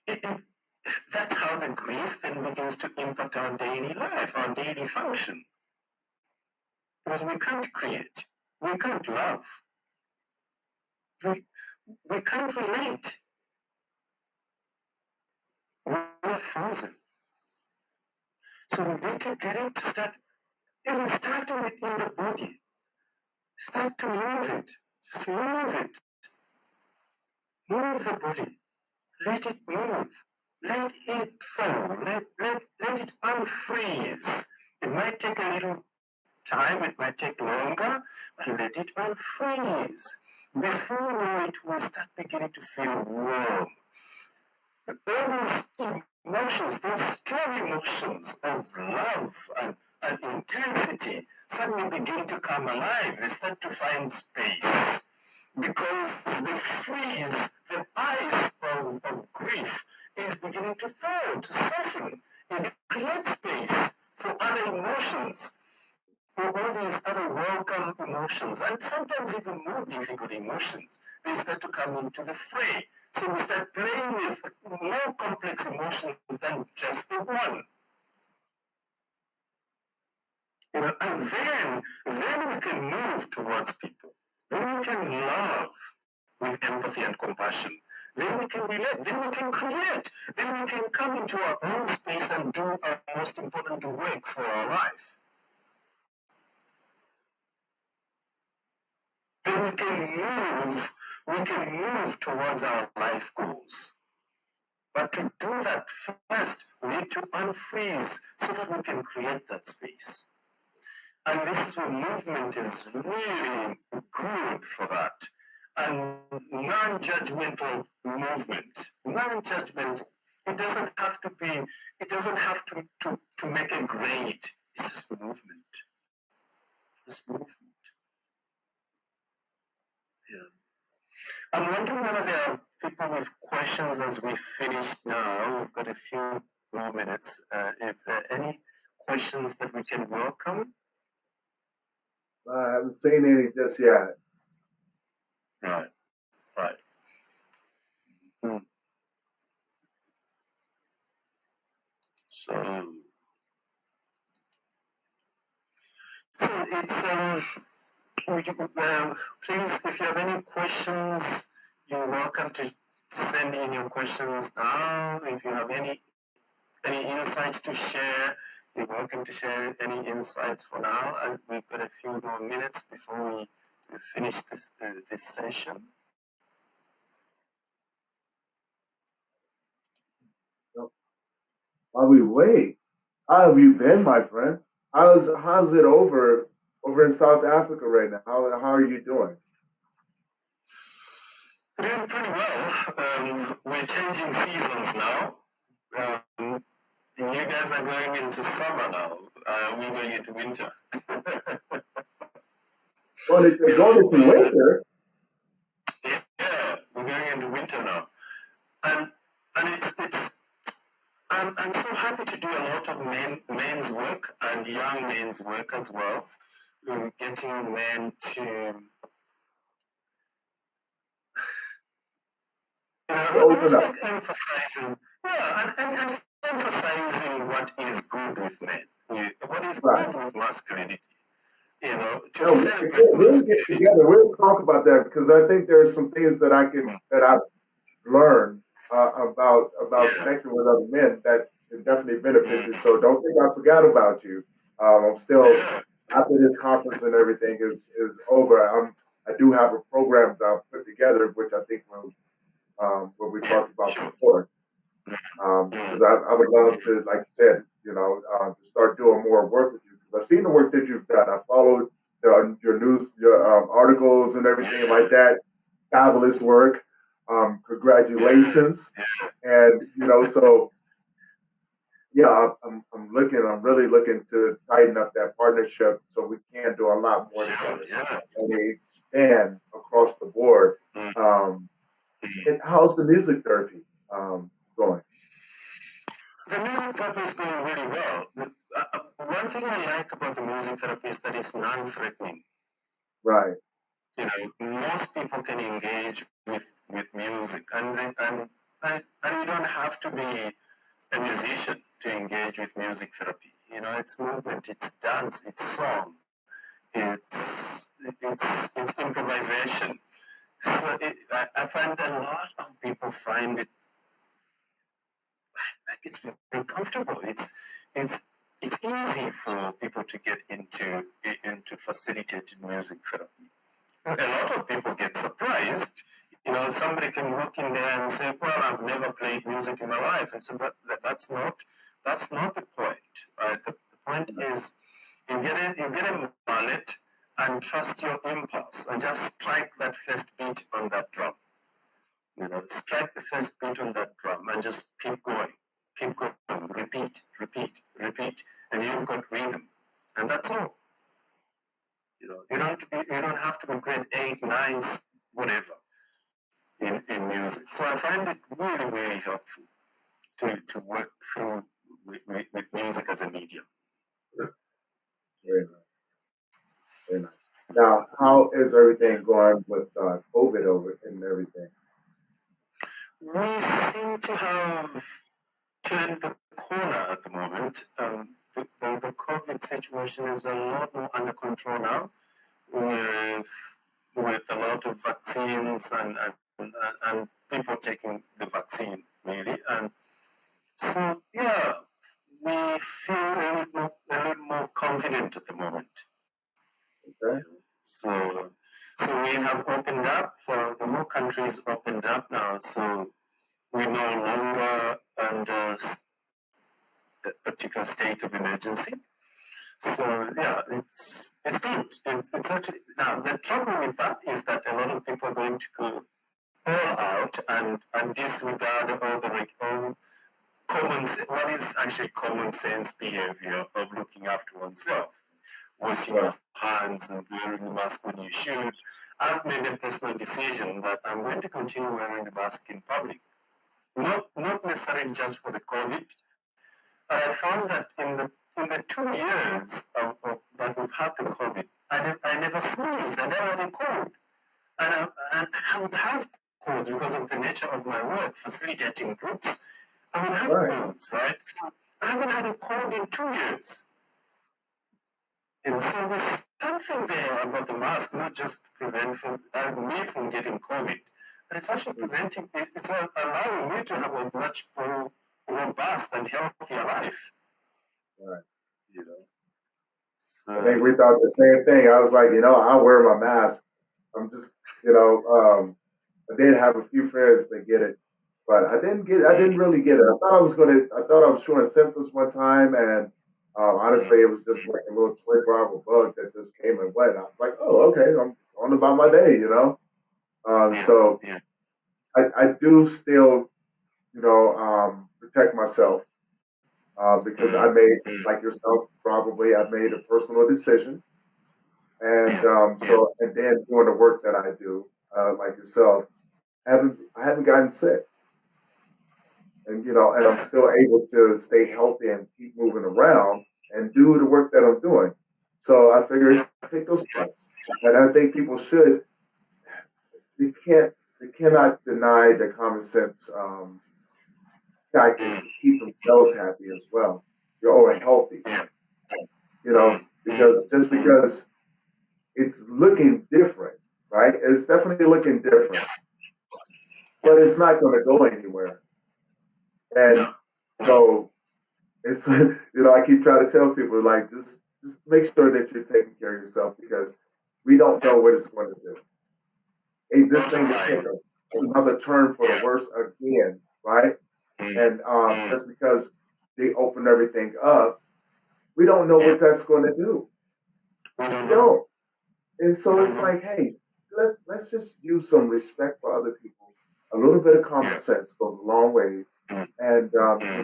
it, that's how the grief then begins to impact our daily life, our daily function. Because we can't create, we can't love, we, we can't relate. We're frozen. So we need to get it to start, even starting it in the body. Start to move it. Just move it. Move the body. Let it move. Let it fall. Let it unfreeze. It might take a little time, it might take longer, but let it unfreeze. Before you know it, will start beginning to feel warm. All those emotions, those strong emotions of love and intensity suddenly begin to come alive. They start to find space because the freeze, the ice of grief is beginning to thaw, to soften. It creates space for other emotions, for all these other welcome emotions, and sometimes even more difficult emotions. They start to come into the fray. So we start playing with more complex emotions than just the one. And then we can move towards people. Then we can love with empathy and compassion. Then we can relate. Then we can create. Then we can come into our own space and do our most important work for our life. Then we can move towards our life goals. But to do that first, we need to unfreeze so that we can create that space. And this is where movement is really good for that. And non-judgmental movement. Non-judgmental. It doesn't have to be, it doesn't have to make a grade. It's just movement. Just movement. Yeah. I'm wondering whether there are people with questions as we finish now. We've got a few more minutes. If there are any questions that we can welcome. I haven't seen any just yet. Right, right. Hmm. So, so it's please, if you have any questions, you're welcome to send in your questions now. If you have any insights to share, you're welcome to share any insights for now. And we've got a few more minutes before we finish this session. So, while we wait, how have you been, my friend? How's it over in South Africa right now? How are you doing? Doing pretty well. We're changing seasons now. Um, you guys are going into summer now. We're going into winter. Going into But winter, yeah, we're going into winter now, and it's I'm so happy to do a lot of men's work and young men's work as well. Getting men to open almost up. like emphasizing, yeah, and emphasizing what is good with men, what is Right. good with masculinity, to No, celebrate we'll get masculinity. together. We'll talk about that because I think there's some things that I've learned about Yeah, connecting with other men that can definitely benefit you. mm, So don't think I forgot about you. I'm still yeah, after this conference and everything is over. I do have a program that I've put together, which I think will what we yeah, talked about sure. before. Mm, Because I would love to, like you said, to start doing more work with you. Because I've seen the work that you've done. I followed your news, your articles, and everything like yeah, that. Fabulous work. yeah, Congratulations. And so yeah, I'm really looking to tighten up that partnership so we can do a lot more sure, together yeah. and expand across the board. Mm, Um, mm. and how's the music therapy going? The music therapy is going really well. One thing I like about the music therapy is that it's non-threatening. Right. Most people can engage with music, and you don't have to be a musician to engage with music therapy. It's movement, it's dance, it's song, it's improvisation. So I find a lot of people find it like it's very comfortable. It's it's easy for people to get into facilitated music therapy. A lot of people get surprised. Somebody can walk in there and say, "Well, I've never played music in my life," and so, but that's not the point. Right? The point is, you get a mallet and trust your impulse, and just strike that first beat on that drum. Strike the first beat on that drum, and just keep going, repeat, repeat, repeat, and you've got rhythm, and that's all. You don't have to be grade 8, 9, whatever in music. So I find it really, really helpful to work through with music as a medium. Very nice. Very nice. Now, how is everything going with COVID over and everything? We seem to have turned the corner at the moment. The COVID situation is a lot more under control now with with a lot of vaccines and people taking the vaccine really. And so yeah, we feel a little more confident at the moment. Okay. So we have opened up. The more countries opened up now. So we're no longer under a particular state of emergency. So yeah, it's good. It's actually now the trouble with that is that a lot of people are going to go all out and disregard all what is actually common sense behavior of looking after oneself, washing Right. your hands and wearing the mask when you should. I've made a personal decision that I'm going to continue wearing the mask in public, not necessarily just for the COVID. But I found that in the 2 years that we've had the COVID, I never sneezed. I never had a cold. And I would have colds because of the nature of my work, facilitating groups. I would have Right. colds, right? So I haven't had a cold in 2 years. So there's something there about the mask, not just to prevent me from getting COVID, but it's actually it's allowing me to have a much more robust and healthier life. Right. You know. I think So we thought the same thing. I was like, I wear my mask. I'm just, I did have a few friends that get it, but I didn't mm, really get it. I thought I was showing symptoms one time, and honestly, it mm, was just like a little 24-hour bug that just came and went. I was like, oh, okay, I'm on about my day. yeah, So yeah. I do still, protect myself because I made, mm, like yourself, probably I made a personal decision, and yeah, yeah, and then doing the work that I do, like yourself, I haven't gotten sick, and and I'm still able to stay healthy and keep moving around and do the work that I'm doing. So I figured take those steps, and I think people should. They can't. They cannot deny the common sense tactics mm, to keep themselves happy as well, or healthy. yeah, Because just mm, because it's looking different, right? It's definitely looking different, yes, but it's yes, not going to go anywhere. no, And no, so it's I keep trying to tell people like just make sure that you're taking care of yourself because we don't know what it's going to do. Hey, this thing bottom could take line, another turn for the yeah, worse again, right? mm, And mm, just because they open everything up, we don't know yeah, what that's going to do. we don't We know, don't. And we so don't it's know, like, hey, let's just use some respect for other people. A little bit of common yeah, sense goes a long way, mm, and mm,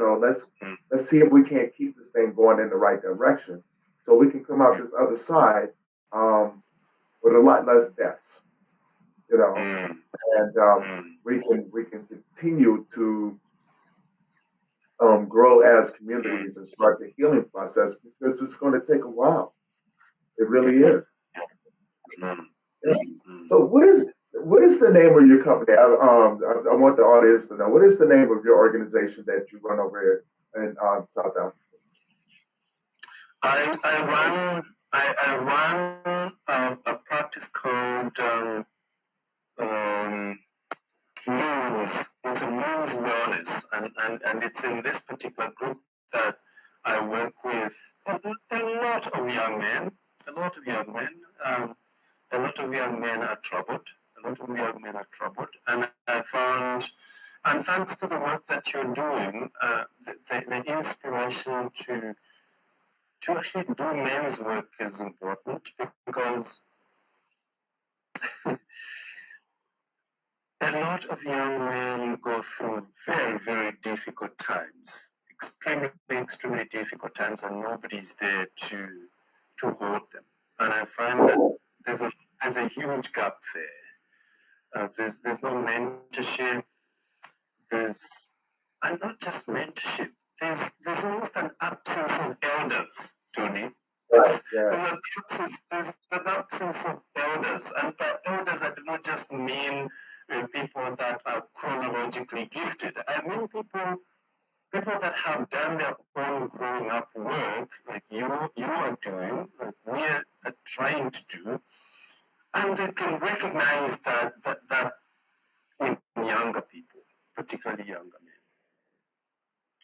mm, let's see if we can't keep this thing going in the right direction, so we can come out yeah, this other side um, with a lot less deaths, you know, mm, and mm, we can continue to grow as communities and start the healing process because it's going to take a while. It yeah, really is. mm, Yeah. mm. So what is the name of your company? I want the audience to know what is the name of your organization that you run over here in South Africa. I run a practice called um, Moons. It's a Moons Wellness, and it's in this particular group that I work with a lot of young men, a lot of young men. A lot of young men are troubled. A lot of young men are troubled, and I found, and thanks to the work that you're doing, the inspiration to actually do men's work is important because a lot of young men go through very, very difficult times, extremely, extremely difficult times, and nobody's there to hold them. And I find that there's a there's a huge gap there. There's no mentorship. There's and not just mentorship. There's almost an absence of elders, Tony. Right. Yeah. There's an absence of elders, and by elders I do not just mean people that are chronologically gifted. I mean people that have done their own growing up work, like you are doing, like we are trying to do, and they can recognize that in younger people, particularly younger men.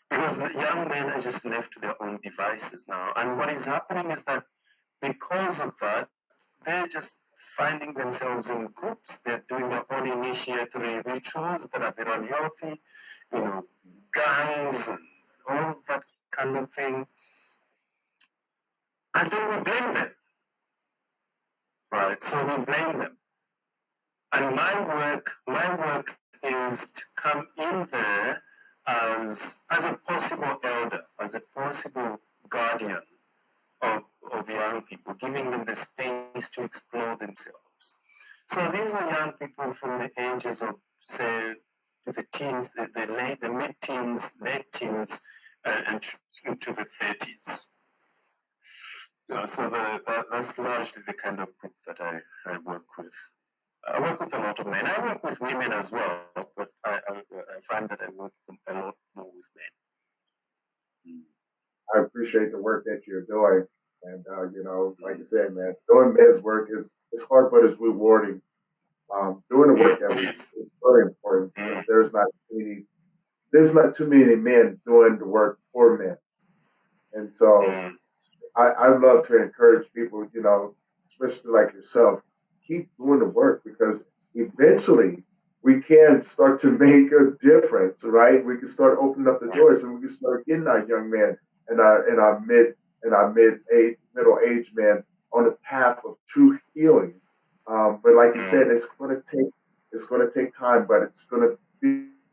Because young men are just left to their own devices now. And what is happening is that because of that, they're just finding themselves in groups. They're doing their own initiatory rituals that are very unhealthy, you know, gangs and all that kind of thing. And then we blame them, right? So we blame them. And my work is to come in there as a possible elder, as a possible guardian of young people, giving them the space to explore themselves. So these are young people from the ages of, say, the teens, the mid-teens, late teens, and into the 30s. So that's largely the kind of group that I work with. I work with a lot of men. I work with women as well, but I find that I work a lot more with men. I appreciate the work that you're doing, and like I said, man, doing men's work is it's hard, but it's rewarding. Doing the work that we do Yes. is very important Mm, because there's not too many men doing the work for men, and so mm, I love to encourage people, especially like yourself, keep doing the work because eventually we can start to make a difference, right? We can start opening up the yeah. doors and we can start getting our young men and our middle aged men on the path of true healing. But like you said, Mm, it's going to take. It's going to take time, but it's going to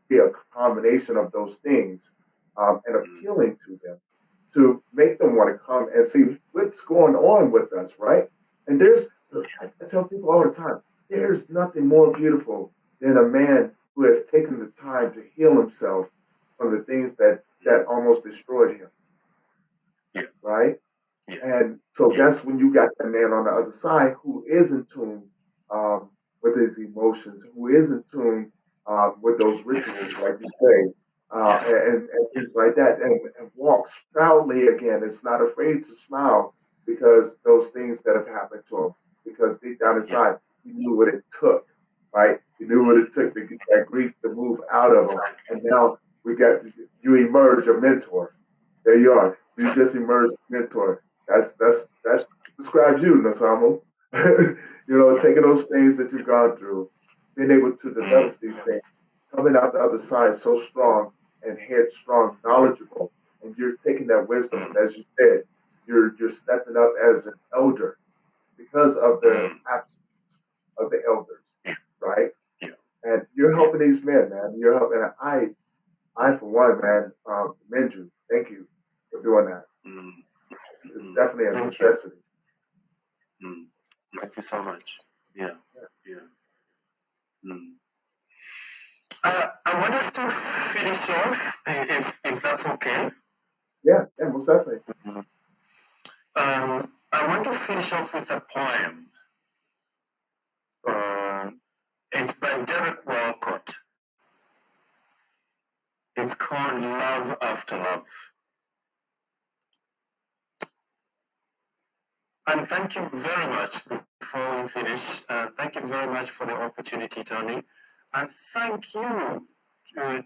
be a combination of those things and appealing to them to make them want to come and see what's going on with us, right? And I tell people all the time, there's nothing more beautiful than a man who has taken the time to heal himself from the things that almost destroyed him, yeah, right? yeah, And so yeah, that's when you got that man on the other side who is in tune um, with his emotions, who is in tune with those rituals, yes, like you say, yes, and things yes, like that, and walks proudly again. It's not afraid to smile because those things that have happened to him, because deep down yeah, inside, he knew what it took, right? He knew what it took to get that grief to move out of him. exactly, And now we got you emerge a mentor. There you are. You exactly, just emerged a mentor. That describes you, Nsamu. yeah, Taking those things that you've gone through, being able to mm, develop these things, coming out the other side so strong and headstrong, knowledgeable, and you're taking that wisdom, mm, and as you said, you're stepping up as an elder because of the mm, absence of the elders, yeah, right? yeah, And you're yeah, helping these men, man. You're helping. I mm, for one, man, commend you. Thank you for doing that. mm, It's mm. definitely a Thank you. necessity. Mm. Thank you so much. Yeah, Yeah, yeah. Mm. I want us to finish off, if that's okay. yeah, most definitely. Mhm. I want to finish off with a poem. Uh, it's by Derek Walcott. It's called Love After Love. And thank you very much before we finish. Thank you very much for the opportunity, Tony. And thank you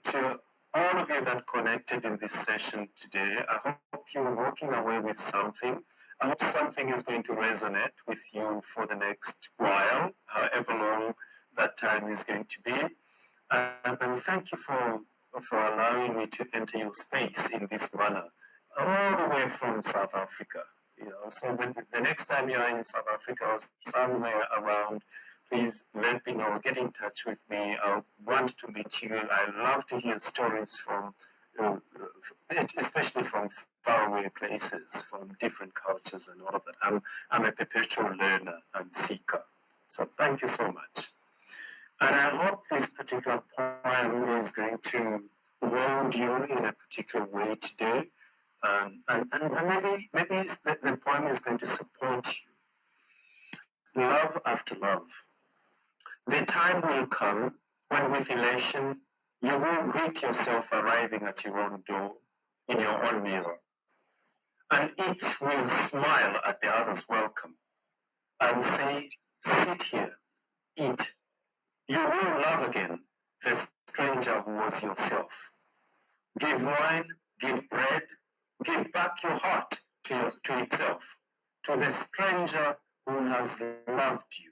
to all of you that connected in this session today. I hope you're walking away with something. I hope something is going to resonate with you for the next while, however long that time is going to be. And thank you for allowing me to enter your space in this manner, all the way from South Africa. So when the next time you're in South Africa or somewhere around, please let me know. Get in touch with me. I want to meet you. I love to hear stories from, especially from faraway places, from different cultures and all of that. I'm a perpetual learner and seeker. So thank you so much. And I hope this particular poem is going to hold you in a particular way today. And maybe the poem is going to support you. Love after love. The time will come when with elation you will greet yourself arriving at your own door in your own mirror. And each will smile at the other's welcome and say, sit here, eat. You will love again the stranger who was yourself. Give wine, give bread, give back your heart to itself, to the stranger who has loved you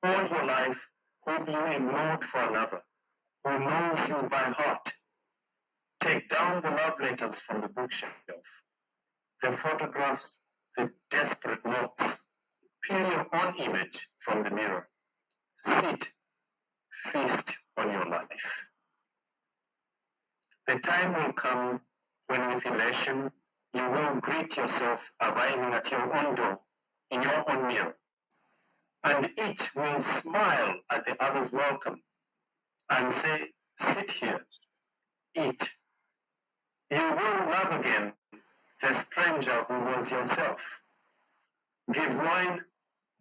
all your life, whom you ignored for another, who knows you by heart. Take down the love letters from the bookshelf, the photographs, the desperate notes. Peel your own image from the mirror. Sit, feast on your life. The time will come when with elation you will greet yourself arriving at your own door in your own mirror, and each will smile at the other's welcome and say, sit here, eat. You will love again the stranger who was yourself. Give wine,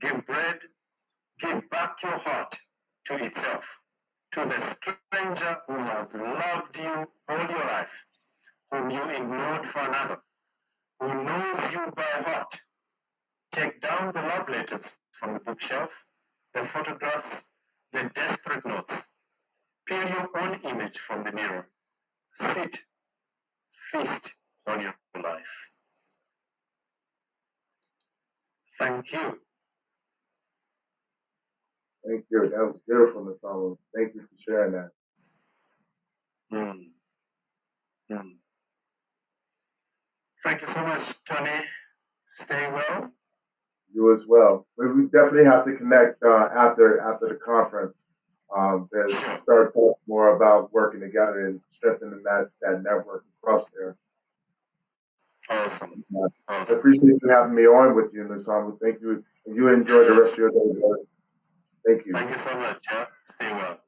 give bread, give back your heart to itself, to the stranger who has loved you all your life, whom you ignored for another, who knows you by heart. Take down the love letters from the bookshelf, the photographs, the desperate notes. Peel your own image from the mirror. Sit, feast on your life. Thank you. Thank you. That was beautiful, Nsamu. Thank you for sharing that. Mm, mm. Thank you so much, Tony. Stay well. You as well. We definitely have to connect after the conference. to Sure. start talking more about working together and strengthening that network across there. Awesome. Uh, I Awesome. appreciate you having me on with you, Nsamu. Thank you. And you enjoy the rest of Yes. your day, brother. Thank you. Thank you so much. Yeah. Stay well.